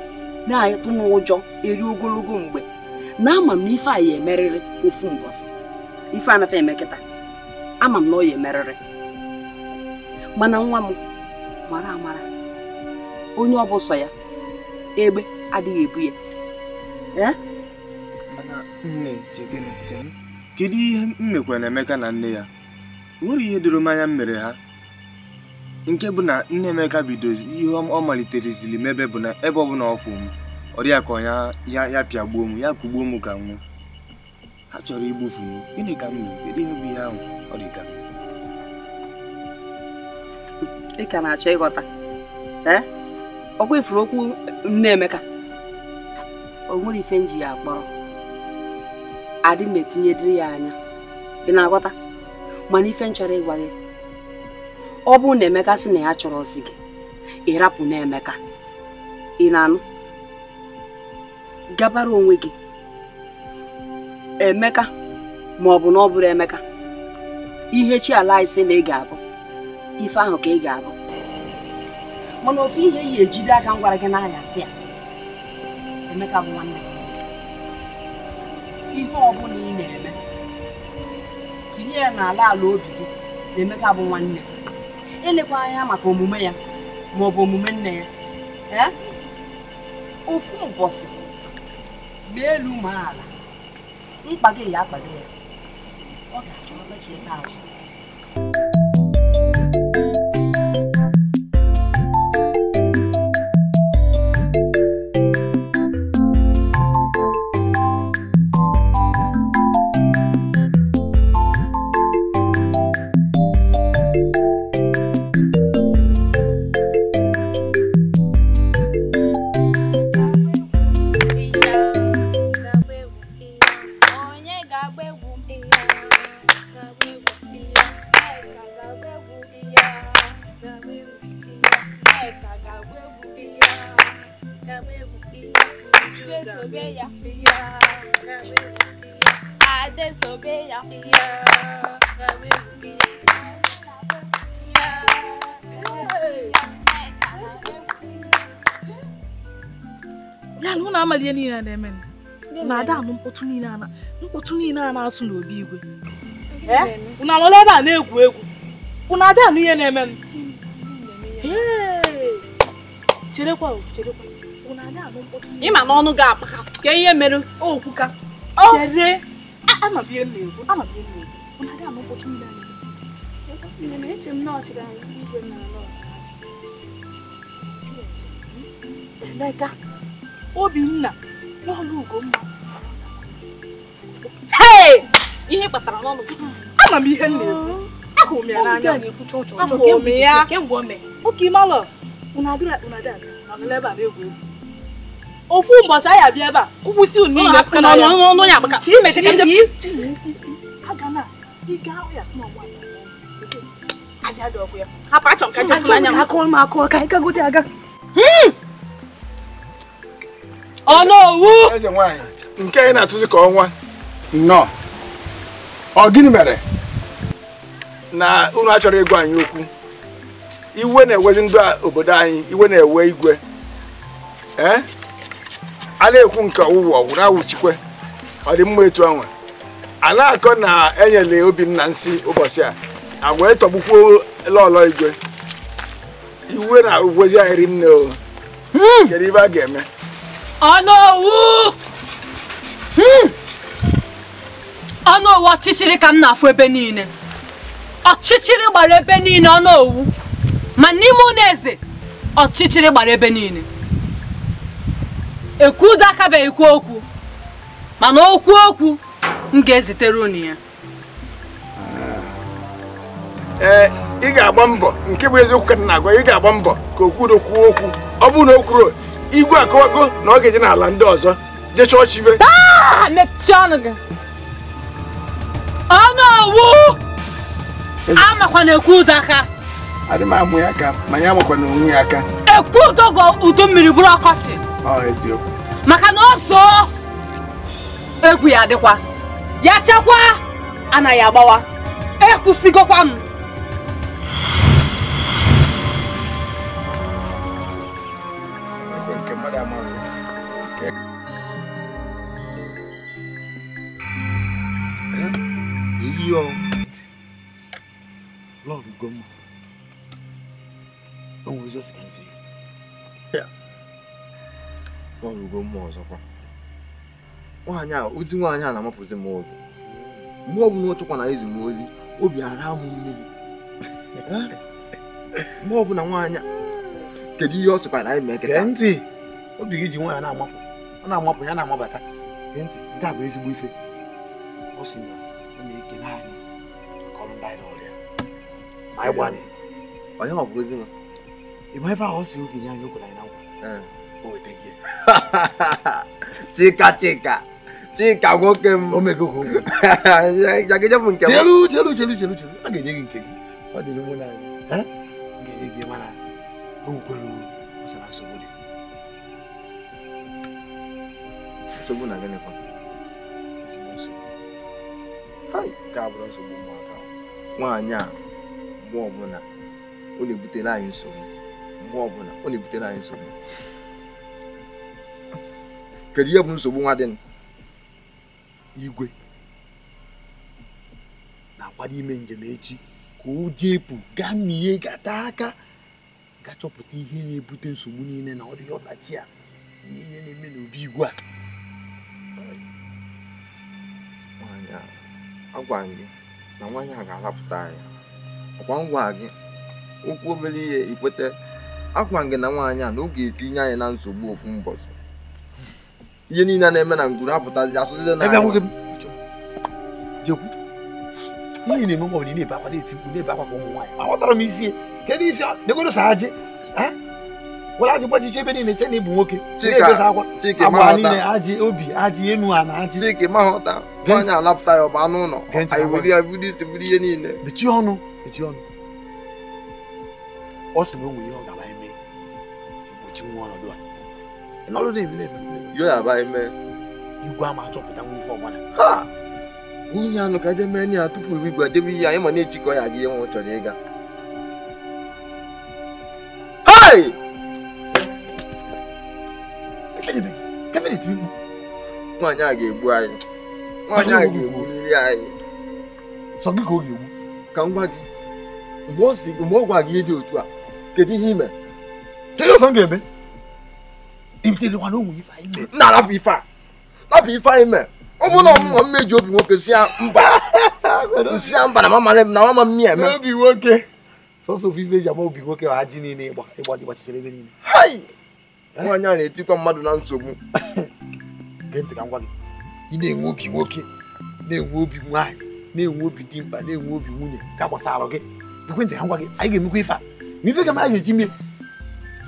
na-atụ m ụjọ eri ogologo mgbe na ama m na ife a ya emerịrị ofu mbọsị. Ife a nafe emekịta ama m na ọ ya emerịrị mana nwa m mara amara onye ọ bụ sọ ya egbe adịghị ebu ya. Nne, kedu ihe m mekwara Emeka na nne ya? Nwere ihe doro m anya m mere ha nke bụ na nne Emeka bidozi ihe ọ maliterezili mebe bụ na ebe ọbụla ọ fụ m ọ dị ya ka ya pịagbuo m ya kugbuo m ka nwụ. Ha chọrọ igbufu m. Gịnị ka m mere? Kedu ihe bụ ihe ahụ? Ọ dị ka ị ka na-achọ ịghọta ọkwa ifuru okwu nne Emeka o nwere ife nji ya akpọrọ adị m etinyedịrị ya anya. Ị na-aghọta? Mana ife m chọrọ ịgwa gị ọ bụrụ na Emeka sị na ya chọrọzi gị ịrapụ na Emeka ị na-anụ gabara onwe gị Emeka ma ọ bụ na ọ bụrụ Emeka ihe chi ala ise na ị ga-abụ ife ahụ ka ị ga-abụ. Mana ofu ihe yi ejide aka m gwara gị n'anyasị ya Emeka bụ nwanne gị. Ihe ọbụla ị na-eme tinye ya n'ala obi gị na Emeka bụ nwanne. Elekwa anya maka omume ya ma ọ bụ omume nne ya. Ofu ụbọchị ma elu ma ala mkpa gị ya akpado ya ọ ga-achọ ọkpechita azụ. Amalie niile na-eme na ada anụ mkpọtụ niile a na-asụ n'obi Igwe. Unu anọla ebe a na-egwu egwu unu ada anụ ihe na-eme cherekwa unu ada anụ mkpọtụ ịma na ọnụ ga-akpaka ka ihe mere okwuka chere amabie na-egwu unu ada anụ mkpọtụ niile na-eme eche m na ọchịga Igwe na alọ Emeka Obinna n'ọlụ Ugomma. Ihe kpatara n'ọnụ ama m ihe na-ekwu ahụ m ya n'anya afọ ome ya oke malọ unadura nọlele ebe a na-egwu egwu ofu mbọsị anyị abịa ebe a kwụkwụsị unu niile n'ọnụ ya maka agana ike ahụ ya sị n'ọnwa aja dị ọkụ ya hapụ achọ m ka jefụ anya m akọrọ ka anyị gagote aga Eze nwanyị nke anyị na-atụzi ka ọnwa nnọọ ọ gịnị mere na unu achọrọ ịgwa anyị okwu? Iwe na-ewezi ndị obodo anyị, iwe na-ewe Igwe a na-ekwu nke ọwụwa ọgwụ na-awụchikwe ọ dị mma etu anwa a na-akọ na enyere Obinna nsị ụbọchị a wee tọgbukwuo lọlọ Igwe iwe na ugwozi ahịrị nne o kedu ibe a ga-eme ọnụ owu ọchịchịrị ka m na-afụ ebe niile ọchịchịrị gbara ebe niile ọnụ owu ma n'ime ụlọ eze ọchịchịrị gbara ebe niile ekwudo akabeghị ekwu okwu mana okwu m ga-ezitere unu ya ị ga-agba mbọ nke bụ eziokwu ka na-agwa ị ga-agba mbọ ka okwudo kwuo okwu ọ bụrụ na o kwuru Igwe akọwago na ọ ga-eje n'ala ndị ọzọ jee chọọchị ibe mechie ọnụ gị ọnụ owu amakwa na ekwudo aka adị m amụ ya aka ma ya amakwa na onwe ya aka ekwudo bụ udu mmiri bụrụ ọkọchị maka na o zoo egwu ya adịkwa ya chekwa anaghị agbawa ekwusigokwa m Lord go mo. Onwe just can see. Yeah. Lord go mo ọzọkwa. Nwanya ozi nwanya na mapụzi m obi. Mgbe ọbụla ọ chọkwa na izu m ozi, obi ara m mmiri. Mgbe ọbụla nwanya kedu ihe ọ sịkwa na anyị meketa? Ntị. Obi gị ji nwanya na-amapụ. Ọ na-amapụ ya na-amabata. Ntị, nke a bụ ezigbo ife. Ọ sị na ọ na-ekele anyị. Kọrọ ndị anyị ọrịa. Anyị gbani. Onye ọ bụ ozi nwa. Ịma ife ahụ si okenye anyị okwere anyị na nkwa. O weta gị. Chika nwoke m. O mego ka Jagide bụ nke m. Chelu. A ga-enye gị nke gị. Ọ dị n'ụmụ anyị. Ga-enye gị mana o nwekwara ọsara nsogbu dị. Nsogbu na gịnị kwa? Ka abụrụ nsogbu ụmụaka. Nwaanyị a mgbe ọbụla ọ na-ebutere anyị nsogbu. Kedu ihe bụ nsogbu nwa dị? Igwe na-akwado ime njem echi ka o jepụ gaa mie gata aka ga chọpụta ihe na-ebute nsogbu niile na ọrịa ọdachi a ihe na-eme n'obi Igwe a. Agwa gị na nwaanyị a ga-alapụta anyị. Ọkwa ngwa gị okwu obere ihe ikwete. Agwa gị na nwaanyị a na ọ ga-etinye anyị na nsogbu ofu mbọsị. Ihe niile na-eme na ngwuru apụtazi asụsụ na anyị. Jekwu ihe na-eme mgbe ọbụla na-ebe akwa na-eti mkpu na-ebe akwa ka ụmụ nwaanyị. Aghọtara m isi kedu isi degoro sa ajị were ajị gbachiche ebe niile che na ịbụ nwoke na-egosa akwa agba niile ajị obi ajị enu a na ajị Chike ma ghọta nwaanyị alapụta ya ọba n'ụlọ anyị were ya buru isi buru ihe niile. Mechie ọnụ. Ọ sị na o nwere ihe ọ ga-aba eme igbochi nwa ọnọdụ a. Ịnọrụ na-eme yo ya aba eme Igwe ama achọpụta nwa ife ọgbana. Nwunye anụ ka je mee ya tupu Igwe debe ihe anyị ma na-echikọ ya gị ihe nwa chọrọ ịga. Nwaanyị a ga-egbu anyị. Nwaanyị a ga-egbu nri anyị. Sọ gị ka ọ ga-egbu. Ka m gwa gị mgbe ọ gwa gị ihe dị otu a kedu ihe ime? Kedu ọsọ m ga-eme? Ibitekwa na onwe ife anyị mee. Na-arapụ ife a. Rapụ ife anyị mee. Ọ bụ na ọmụma mmeji obi nwoke si mba na mama m eme. Obi nwoke. Sọsọ ofufe eji ama obi nwoke ha ji niile ịgbachichara ebe niile. Nwaanyị a na-etikwa mmadụ na nsogbu. Gee ntị ka m gwa gị. Ị na-enwe obi nwoke, na-enwe obi nwaanyị, na-enwe obi dimkpa, na-enwe obi nwunye ka gbasara gị. Ekwentị ka m gwa gị anyị ga-emekwa ife a. Ma ife ka m anyị ga-eji mee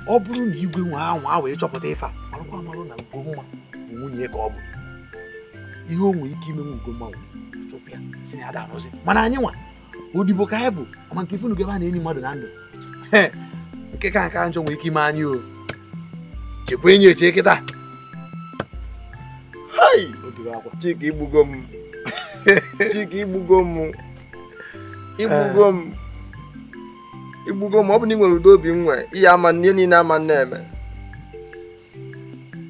ọ bụrụ na Igwe nwe anwa wee chọpụta ife a marakwa amarụ na Ugomma bụ nwunye ka ọ bụ. Ihe o nwere ike ime nwe Ugomma chụpụ ya si na ada arụzi mana anyị nwa odibo ka anyị bụ ama nke ife unu gebe a na-enyi mmadụ na ndụ nke ka nka njọ nwere ike ime anyị o chekwa enyi eche kịta. Chike igbugo m. Ọ bụ na ị nwere udo obi nwe ihe ama ihe niile ama na-eme.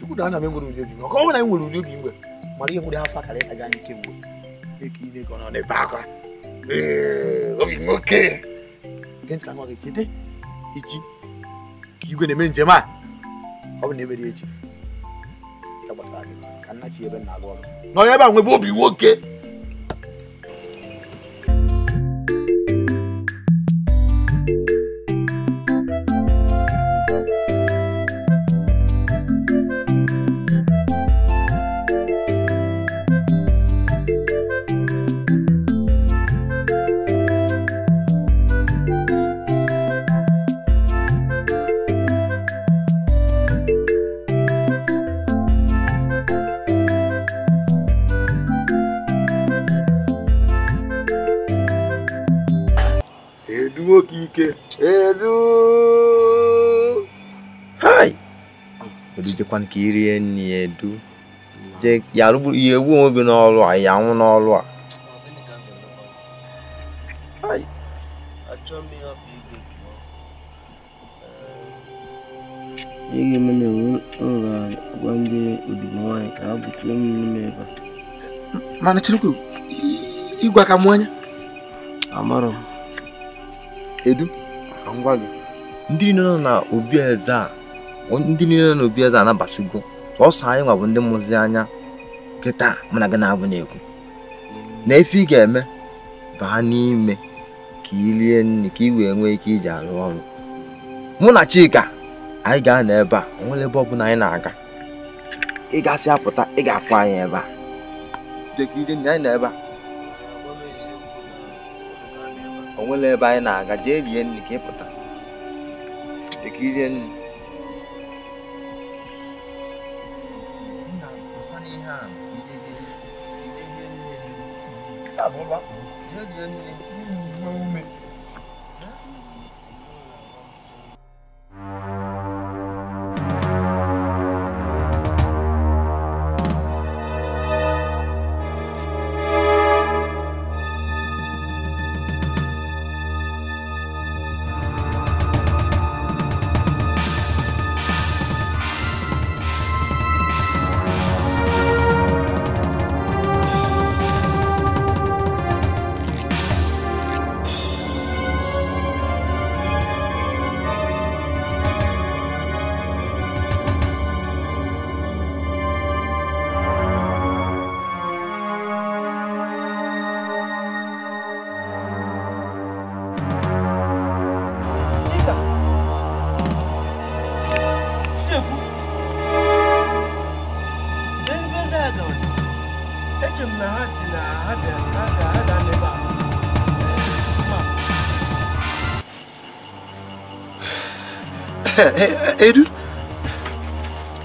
Chukwu da ana m enwere udo obi nwe. Ọ bụ na anyị nwere udo obi nwe mara ihe nwere afọ akara ịta gaa n'ike mgbe eke ine gọ nọ n'ebe akwa obi nwoke Against can work it. Ichi. You gonna mean Jema? How never each. Kabasagi. Can not even know. No, ever we will be okay. Edu. Hi. Odu kwan kiri Ini Edo. Je ya lu ye wo bi no lu aya hu no lu a. Hi. Acho mi obi Igwe. Yegi mene ora gwande udimoi ka butu mi eba. Mana chiruku. Igwe ka mwanya. Amaro. Edu, angwa gị. Ndị niile na obi eze a, ndị niile na obi eze a na-abasigo. Ọsọ anyị nwa bụ ndị mụzi anya kịta mụ na gị na-abụ na-ekwu. Na efe ị ga-eme baa n'ime ka ilie nri ka ị wee nwee ike iji arụ ọrụ. Mụ na Chika anyị gaa n'ebe a, onwere ebe ọbụla anyị na-aga. Ị gasị apụta, ị ga-afụ anyị ebe a. Jeka ire nri anyị na ebe a. Onwere ebe anyị na-aga jee rie nri ka ị pụta. Dịka irie nri. Edu.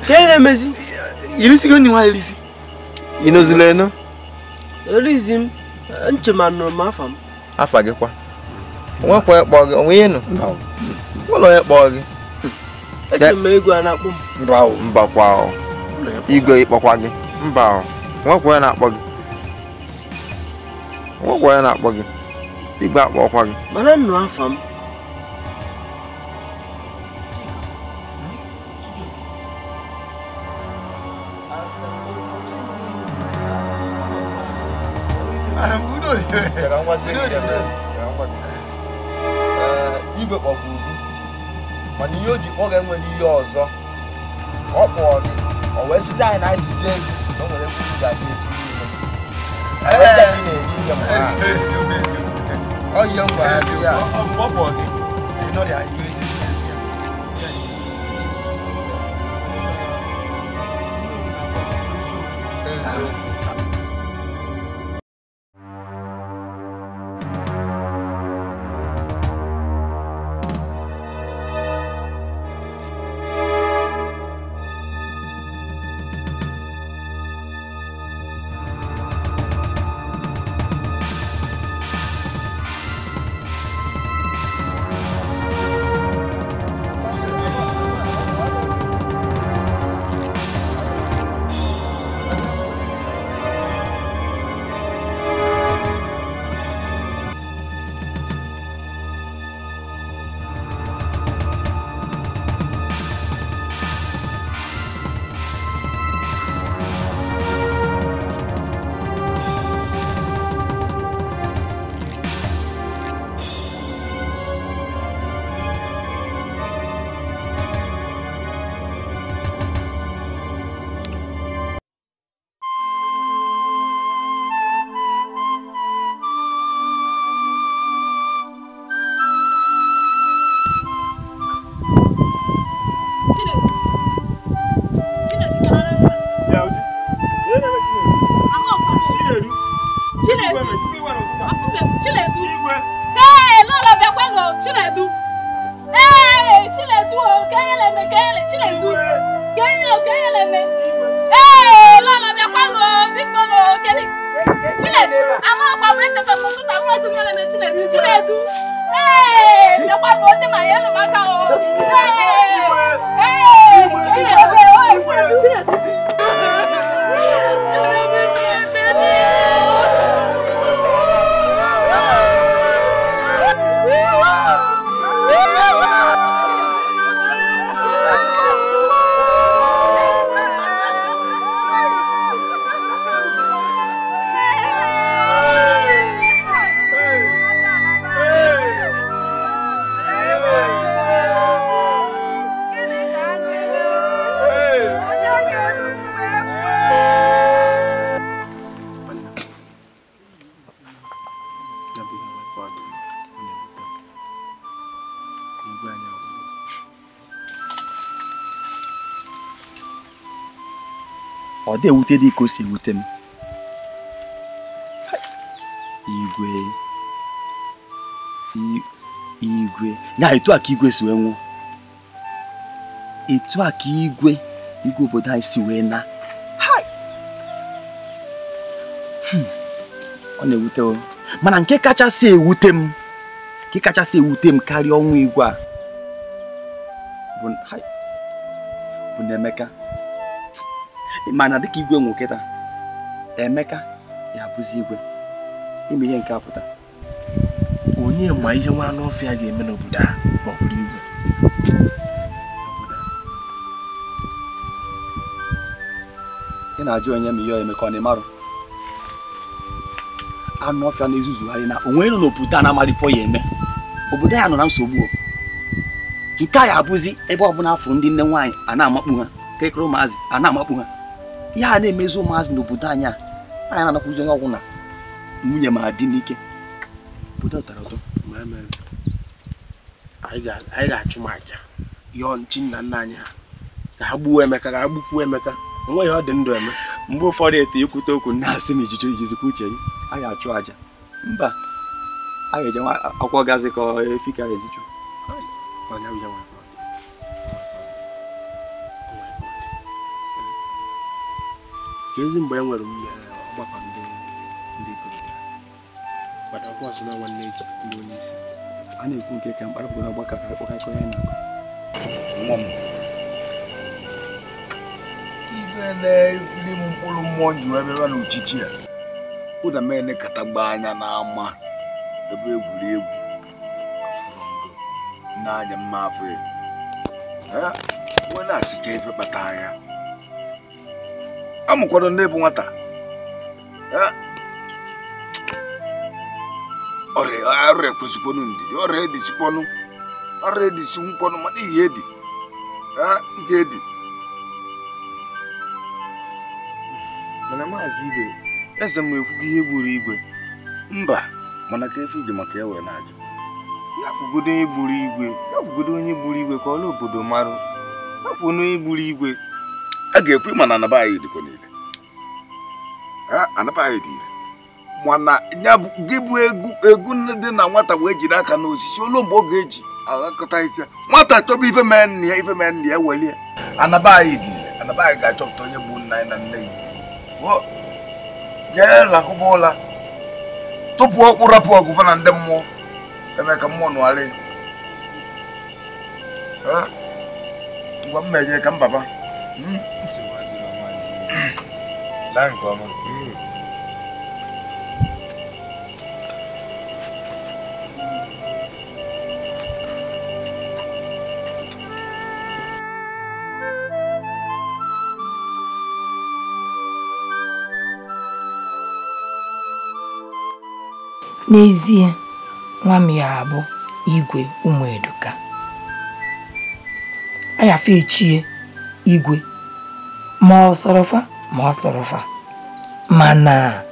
Kene mezi. Ilisi goni wa ilisi. Inozile no. Elizim nchemanu mafam. Afa gị kwa. Onwe kwa ekpo gị, onwe yenu. Ụlọ ekpo gị. Eche m ego a na-akpọ m. Mba kwa. Igwe ikpọkwa gị. Mba. Onwe kwa na-akpọ gị. Onwe kwa na-akpọ gị. Igwe akpọkwa gị. Mana nnu afam. Igwe kpọgburu gị mana ihe o ji kpọ ga-enwere ihe ọzọ ọ kpọọ gị o wee sizi anyị na anyị sizi ego na o nwere ekwuru ga-aga echi niile ọ ihe ngwa ya dị ya Ọ kpọọ gị. Ịnọrịa ihe ezi. Chiledu o kenyeleme Chiledu kenyeleme lọ́la bí apágo bíkọ́ lọ kẹ́lí Chiledu àwọn ọ̀pá wọ́n tẹ̀tọ̀ tuntun àwọn ọ̀tún yẹlẹmẹ Chiledu bí apágo ó tẹ̀ máa yẹ lọ́mọ ká o ọ dị ewute dị ka o si ewute m. Igwe na etu a ka Igwe si wee nwụọ, etu a ka Igwe obodo anyị si wee na ọ na-ewute o, mana nke kachasị ewute m karịa ọnwụ Igwe a bụ na Emeka. Mana dịka Igwe nwụ kịta, Emeka ya bụzi Igwe ime ihe nke apụta. Onye ma ihe nwa anụ ọfịa ga-eme n'obodo a ma ọ bụrụ Igwe. Ị na-ajụ onye ma ihe Emeka ọ na-emarụ anụ ọfịa na-ezuzugharị na onwe nọ n'obodo a na-amarịfọ ya eme. Obodo ya nọ na nsogbu. Nke a ya abụzi ebe ọbụla afọ ndị nne nwaanyị a na-amakpu ha, kekere ụmụazị a na-amakpu ha. Ya na-emezu ụmụazị n'obodo anyị a na-anakwụzi onye ọgwụ na nwunye ma dị n'ike. Obodo tara ụtọ. Anyị ga-achụ ma aja yọọ nchi nna nna anyị ha ka ha gbuo Emeka, ka ha gbukwuo Emeka. Onweghị ọ dị ndụ eme. Mgbe ụfọdụ ete ikwute okwu na-asị m ijizikwa uche gị, a ga-achụ aja. Mba, a ga-eje akwụkwọ gazi ka efi ka ezichu. Ka ezi mgbe e nwere ọgbakọ ndị ikorobịa gbata akwụkwọ sị na nwanne eji ndị onye isi a na-ekwu nke ka mkparapụgo na ọgbakọ ka akpọkọ ya na-akọ. Nwa m ife na-ebuli m mkpụrụ mmụọ ji wee bịa n'uchichi a ụda m enekata gba anya n'ama ebe egwuregwu afụrụ ngo n'anya mma afọ ya nwe na-asị ka efe kpata anya amụkwado n'ebu nwata ọrịa ekwesịkwanụ ndidi ọrịa edisikwanụ ọrịa edisi nkwanụ mana ihe edi ihe edi. Mana maazị Igwe, eze m ekwugo ihe gburu Igwe. Mba, mana ka efe ije maka ya wee na-ajụ. Ya kwugodo onye gburu Igwe, ya kwugodo onye gburu Igwe ka ọla obodo marụ. Ya kwuo na onye gburu Igwe. A ga-ekwu mana anaba anyị dịkwa niile. Anaba anyị dị ire. Mana ya bụ gị bụ egwu dị na nwata wee jiri aka n'osisi olu mgbe ọ ga-eji aghakọta isi nwata chọba ife mee nne ya welie. Anaba anyị dị ire. Anaba anyị ga-achọpụta onye bụ nna anyị na nne ya. Jee lakụba ụla tupu ọkpụ rapụ ọgụfa na ndị mmụọ eme ka mmụọ nụgharị. Ngwa m meje ka m baba. N'ezie nwa m ya abụ Igwe ụmụ Eduka. Ayafe echie Igwe ma ọ sọrọfa mana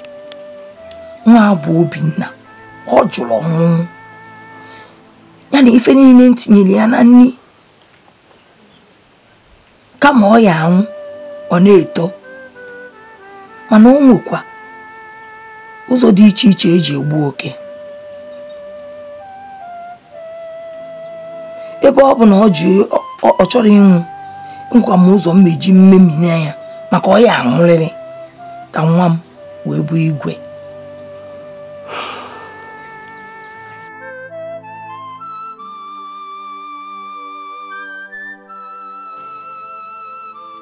nwa bụ Obinna ọ jụrụ ọnwụ ya na ife niile ntinyere ya na nni kama ọ ya anwụ ọ na-eto mana o nwekwa ụzọ dị iche iche eji egbu oke. ebe ọ bụ na ọ chọrọ ịnwụ ngwa m ụzọ mmeji mmemine ya maka ọ ya anwụrịrị ka nwa m wee bụ Igwe.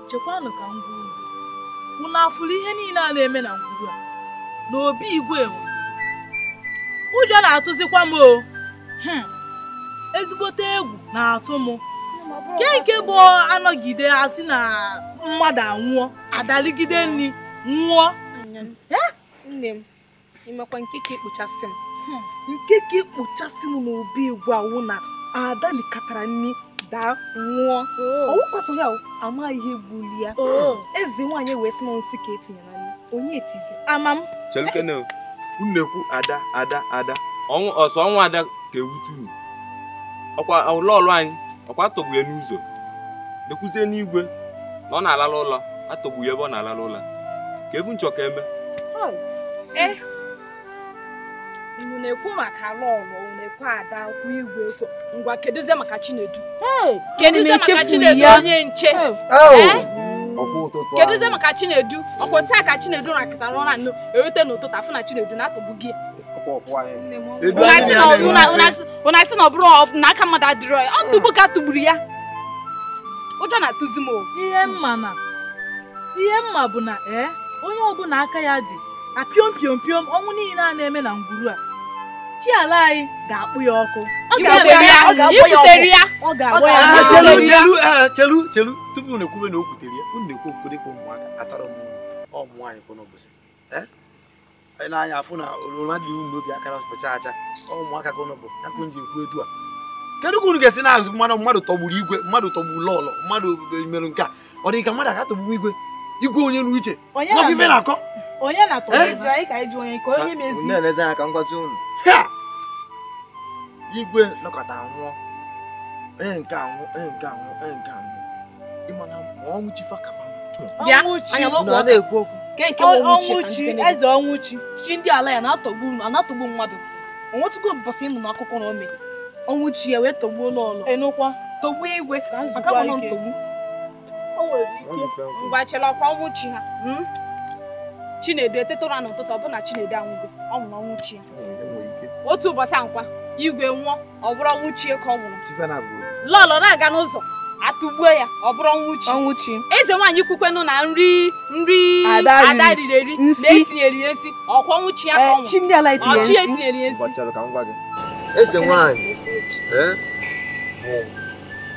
chekwanụ ka m gwa unu afụrụ ihe niile a na-eme na ngwuru a na obi Igwe ụjọ na-atụzikwa m o ezigbote egwu na-atụ m nke bụ anọgide asị na mmadụ anwụọ adaligide nri nwụọ. Nne m imekwa nkeke ikpuchasị m nkeke ikpuchasị m na obi Igwe awụ na adalikatara nri daa nwụọ ọwụkwasọ ya amaghị ihe gbuli ya eze nwaanyị wee sị na nsị ka etinye na nri onye etizi ama m chelukene unu ada ọnwụ ọsọ ọnwa ada ka ewute unu ọkwa ụlọọrụ anyị ọkwa atọgbu ya n'ụzọ dekwuzie n'Igwe na ọ na-alala ụlọ atọgbu ya ebe ọ na-alala ụlọ ka ebu nchọ ka eme unu na-ekwu maka lọlọ unu na-ekwu ada okwu Igwe so ngwa keduzie maka Chinedu keduzie maka Chinedu onye nche keduzie maka Chinedu ọkwa taa ka Chinedu na akịta n'ụra nnụ erute n'ụtụtụ afụ na Chinedu na-atọgbu gị una sị na ọ bụrụ n'aka mmadụ adịrọ ya ọ tụgbu ka tụgburu ya ụjọ na-atụzi m ihe mma bụ na onye ọbụla aka ya dị apịom piom piom ọnwụ niile a na-eme na ngwuru a chi ala anyị ga-akpụ ya ọkụ chelu tupu unu ekwube na o kwutere ya unu na-ekwu okwu dịka ụmụaka atara ụmụ nwaanyị kwa n'ụbọchị anyị na-anya afụ na oroma dị unu n'obi akara fụcha acha ụmụaka ka ụnụ bụ ya ka nji ekwu etu a kedu ka unu ga-esi na-azụ mmadụ tọgburu Igwe mmadụ tọgburu lọlọ mmadụ merụ nke a ọ dị ka mmadụ aka tọgburu Igwe onye n'uche ife na-akọ onye na-atọgburu anyị ka anyị jụ onye ka onye mezi na-eleze anya ka ngwazi unu Igwe nọkọta nwụọ nke anwụ ịmana ma ọnwụchi fakafa ọnwụchi eze ọnwụchi chi ndị ala ya na-atọgbu mmadụ onwetugo mbọsị ịnụ n'akụkọ na ome ọnwụchi ya wee tọgbuo ụlọ enụkwa tọgbuo Igwe maka mana ntọgbu ngwa chela ọkwa ọnwụchi ha Chinedu etetụra n'ụtụtụ ọ bụ na Chinedu anwụgo ọ nwụrụ ọnwụchi ya otu ụbọchị nkwa Igwe nwụọ ọ bụrụ ọnwụchi ka ọ nwụrụ lọlọ na-aga n'ụzọ atụgbuo ya ọ bụrụ ọnwụchi eze nwaanyị kwukwenụ na nri ada riri eri na-etinyere ya esi ọkwa ọnwụchi ya ka ọ nwụrụ ọchị etinyere ya esi eze nwaanyị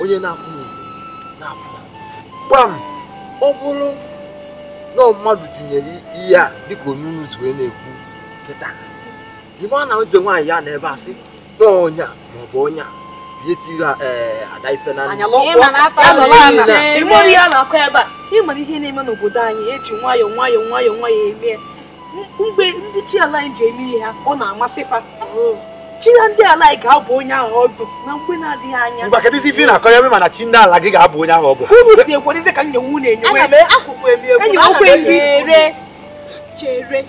onye na-afụ gwa m ọ bụrụ na mmadụ tinyere ihe a dịka onunu wee na-ekwu kịta ime ọ na eze nwaanyị ya na ebe a sị na ọnya maọbụ ọnya bie tiri ada ife na ịmara ihe na-eme n'obodo anyị eji nwayọọ eme mgbe ndị chi ala anyị ji eme ihe ha ọ na-amasị fa chi ndị ala anyị ga-abụ onye ahụ ọdụ na mgbe na-adịghị anya ngwa kedu isi ife na-akọ ya mana chi ndị ala gị ga-abụ onye ahụ ọ bụ unu si ekwerize ka nyewu na-enyewe enyi okwe ndị chere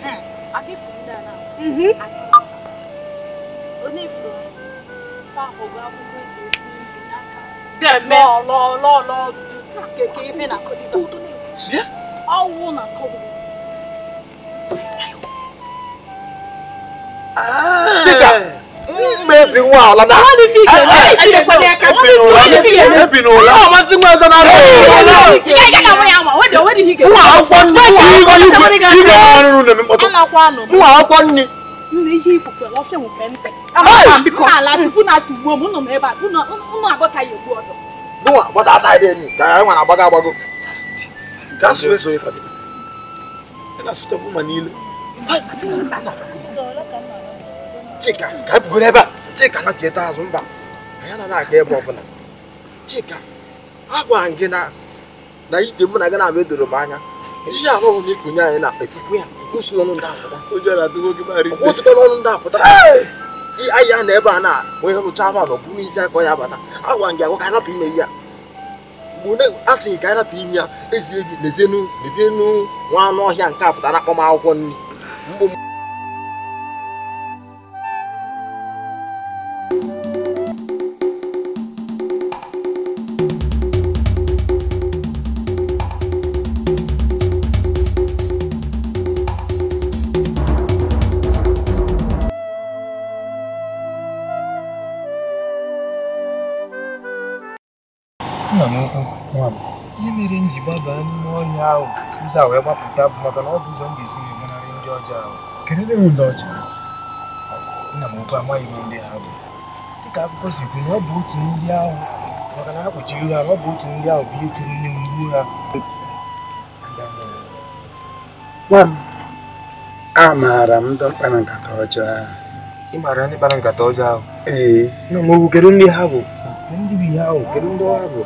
mmebi nwa ala na ebi n'ụlọ ọmasị nwa ọzọ na-arụ nwa akwụkwọ nri ihe ikwukwere ọfịa nwere mpe ala tupu na atụgbuo m nọ m ebe a unu agbata ya egbu ọzọ nwa gbata asaịdị enyi ka ya nwere agbago ka sụrụ esoro ife na-asụtọbụ ma niile Chika ka anyị bugoro ebe a Chika na tieta azụ mba anyị anaghị aga ebe ọbụla Chika agwara m gị na ite mụ na gị na-abụ edoro m anya ihe ahụhụ na ikonye anyị na efufu ya kwụsị n'ọnụ ndị apụta kwụsịkọ n'ọnụ ndị apụta anyị ya na ebe a na onye rụcha arụ na ọbụ n'isi aka ya bata agwara m gị agwa ka anyị napụ ime ihe a mgbe a sịghị ka anyị napụ ime ya ezie gị lezienu nwa anụ ọhịa nke apụta na akpọmakwụkwọ nri mgbe Nna m ukwu, ihe mere m ji gbaba n'ime ọhịa ahụ ụzọ a wee gbapụta bụ maka na ọ bụ ụzọ m ga-esi wee gbanarị ndị ọjọọ ahụ. Kedu ndị ndị ọjọọ? Nna m ukwu amaghị m ndị ha bụ. Dịka akụkọ si kwu na ọ bụ otu ndị ahụ maka na ha kpuchiri ha na ọ bụ otu ndị ahụ bụ ihe tụrụ nne m gbuo ha. Nwa m, amaara m ndị mkpa na nkata ọjọọ ahụ. Ị maara ndị kpara nkata ọjọọ ahụ? Ee. Nna m ukwu, kedu ndị ha bụ? Ndị bụ ihe ahụ, kedu ndị ha bụ?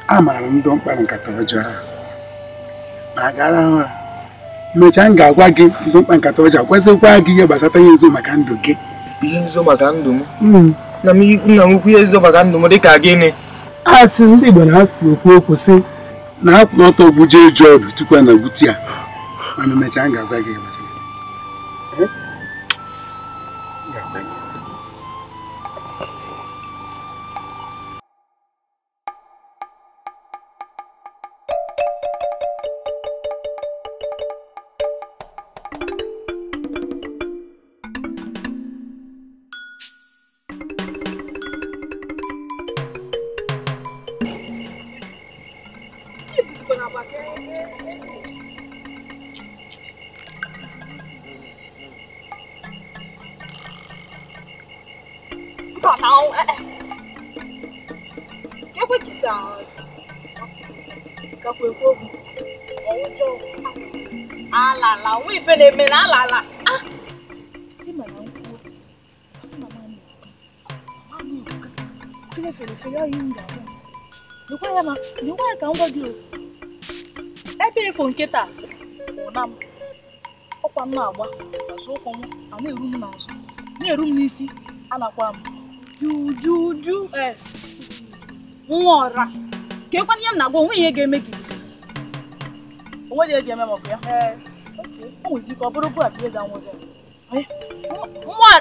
Amaara m ndị mkpa na nkata ọjọọ ahụ. Ma gara ha mechaa m ga-agwa gị ndị mkpa nkata ọjọọ, gwazikwa gị ihe gbasata ihe nzo maka ndụ gị. Ihe nzo maka ndụ m? Nna m ukwu, ihe nzo maka ndụ m dịka gịnị? Asị ndị Igbo na-ekwu okwu sị na akwụ ọtọ gbuje eju ọdụ tupu a na-egbuti ya. Mana mechaa m ga-agwa gị ihe gbasara ebe ifo nkịta ụna m ọkwa m na-agba azụ ụkwụ m a na-eru m n'azụ na-eru m n'isi a nakwa m jujuju nwa ọra ka ekwana ihe m na-agwa onwe ihe ga-eme gị onwe ihe ga-eme ma ọ bụ ya o nwezi ike ọ bụrụ bụ abịa ga nwụzi nwa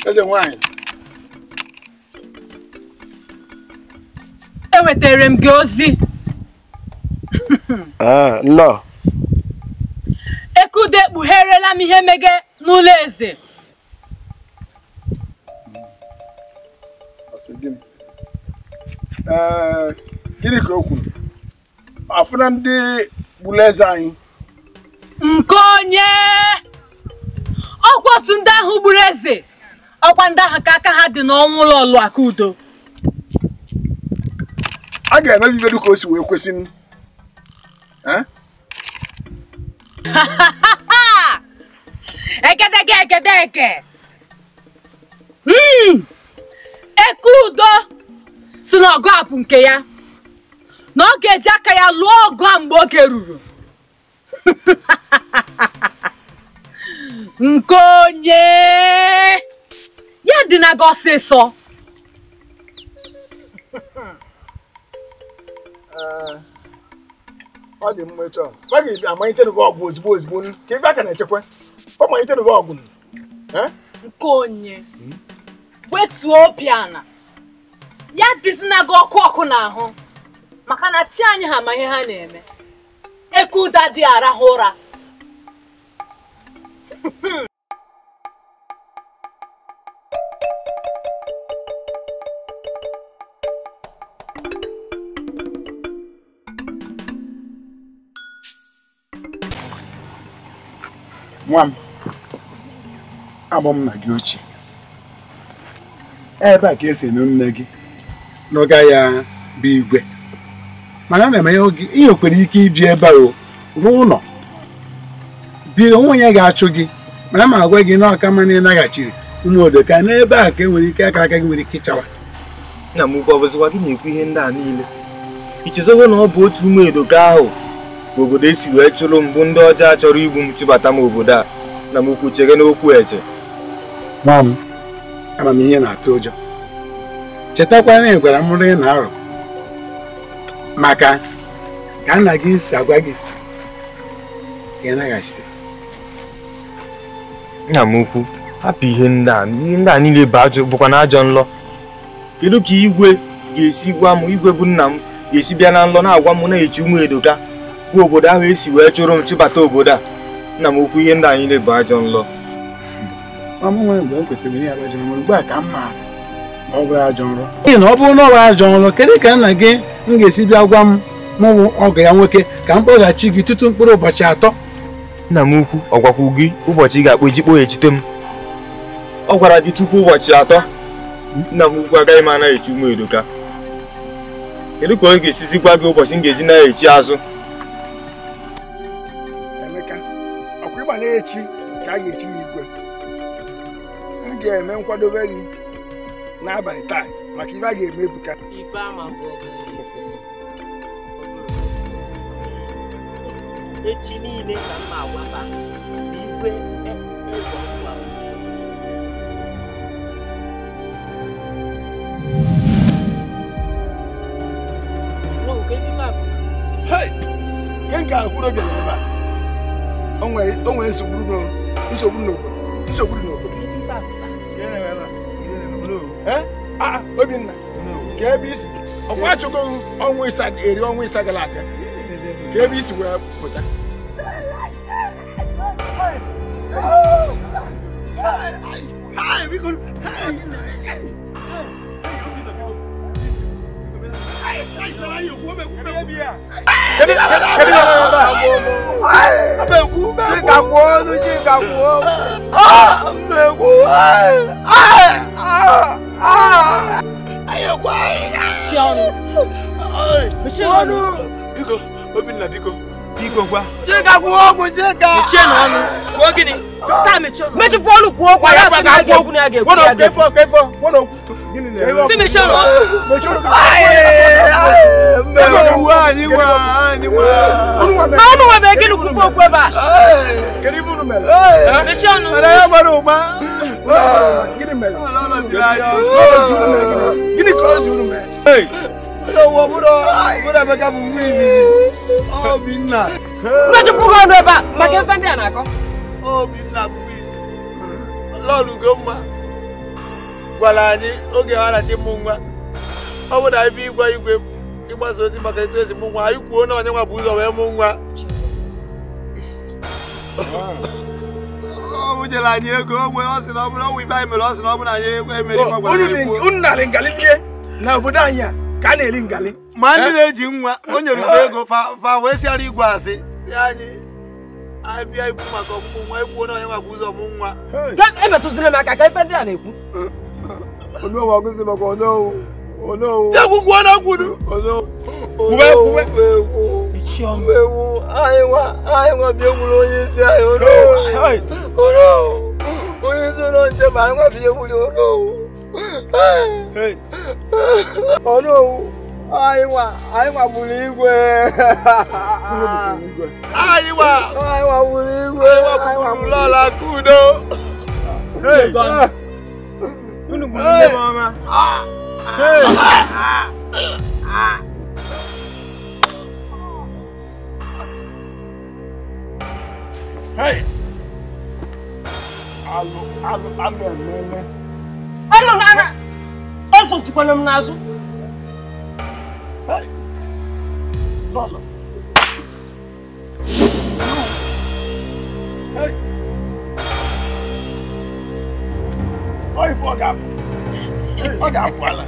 eze nwanyị, Ewetere m gị ozi. Nnọọ. Ekude kpugherela m ihe mege n'ụlọ eze. Gịnị ka o kwuru? Afụna ndị gburu eze anyị. Nke onye ọkwa otu ndị ahụ gburu eze, ọkwa ndị ahụ ka aka ha dị n'ọnwụ ụlọ ọlụ aka udo. A ga-eme ibe ka o si wee kwesị. Egedege. Eke udo si na ọgụ apụ nke ya na ọ ga-eji aka ya lụọ ọgụ a mgbe oge ruru. Nke onye ya dị na gị ọsịsọ. Ọ dị mma etu a. Ọ ga-ebi amanyite gị ọgwụ ozugbo ka ife aka na-echekwa. Ọ manyite gị ọgwụ. Nke onye wetuo obi ana ya dịzina gị ọkụ n'ahụ maka na chi anyị ha ma ihe ha na-eme. Eke ụda dị arahụ ụra. Nwa m, abụ m na gị ochie. Ebe a ka esi enu nne gị n'oge ya bụ Igwe. Mana a na-eme ihe kwere ike ibi ebe a ruo ụlọ bi onwe onye ga-achụ gị, mana ma agwa gị na ọka mana ị naghachiri ụmụ odoka n'ebe a ka enwere ike akara aka gị nwere ike ịchawa. nna m ukwu ọ bụzịkwa gị na-ekwu ihe ndị a niile ichezogo na ọ bụ otu ụmụ edoka ahụ bụ obodo esi wee chụrụ mbụ ndị ọjọọ chọrọ igbu m chụbata m obodo a na m ukwu chere n'okwu eche nwa m ama m ihe na-atụ ụjọ chetakwa na ị gwara m nri na-arọ maka ka nna gị si agwa gị ka ị naghachite. nna m ukwu hapụ ihe ndị a niile bụkwa na ajọ nlọ. Kedu ka Igwe ga-esi gwa m, Igwe bụ nna m ga-esi bịa na nlọ na-agwa m na-echi ụmụ edoka bụ obodo ahụ esi wee chụrụ m chụbata obodo a? Nna m ukwu ihe ndị a niile bụ ajọ nlọ. Mgbe m kwetara ihe abajọ nrọ ugbu a ka m maara na ọ bụrụ ajọ nrọ. N'ihi na ọ bụrụ na ọ bụ ajọ nrọ, kedu ka nna gị m ga-esi bịa gwa m mụbụ ọgọ ya nwoke ka m kpọghachi gị tutu mkpụrụ ụbọchị 3? Nna m ukwu ọ gwakwu gị ụbọchị ị ga-akpọ eji kpọghachite m? Ọ gwara gị tupu ụbọchị 3? Nna m ukwu agaghị m anaghị echi ụmụ edoka. Kedu ka ọ ga-esizi gwa gị ụbọchị m ga-eji na-echi azụ? Emeka, ọkwa ịgba na-echi ka a ga-echi ya Igwe. M ga-eme nkwadobe gị n'abalị taa maka ife a ga-eme ebuka. Echi niile ka m agwata Igwe eze ọgwa. Nke a kwuru oge n'ebe a. O nwere nsogbu n'obodo. Obinna, ka ebe isi ọkwa achọghị ọnwa ịsa gara aga ka ebe isi wee pụta. Biko gwa. Jeka kuogu jeka. Micheno onu. Kwa gini? Dokta micheno. Meji bolu kuogu ya si na kuogu ni age. Wono. Gini ne. Si micheno. Micheno. Onu wa be gini kupo kwa ba. Kerivu no mel. Micheno. Ara ya maru ma. Gini mel. Gini ko junu mel. Hey. Bro, beka mumini. Obinna. Meji bugo ndo ba, make fendi anako. Obinna buizi. Lolu gomma. Gwala anyị oge ha na chi mụnwa. Ọ bụ na ibe Igwe ịgbasa ozi maka etu esi mụnwa, anyị kwuo na onye nwa bụ ụzọ wee mụnwa. Ọ jere anyị ego onwe ọ sị na ọ bụrụ ọnwụ ibe anyị mere ọ sị na ọ bụrụ anyị ego emere nwa gwara anyị. Unu narị ngalị lie na obodo anyị a ka a na-eri ngalị. Ma ndị na-eji nwa o nyere ego fa wee siara Igwe asị si anyị bịa ikwu maka ọmụmụ nwa ikwu na onye nwa bụ ụzọ ọmụ nwa. Emetụziri m aka ka ife ndị a na-ekwu. Onowu ọgụzi maka onowu. Jegwugwu ọ na-akwudu. Uwe. Mewu anyị nwa bịa nwere onye isi anyị onowu. Onye isi ụlọ nche ma anyị nwa bịa nwere onowu. Onowu. Anyị nwa gburu Igwe. Anyị nwa gburu Igwe. Anyị nwa gburu Lola Kudo. Unu gburu nne m ọma. Hey. Alo nana. Eso sikwana m n'azụ. Hey. Lola. Hey. Oi, foga. Foga, fala.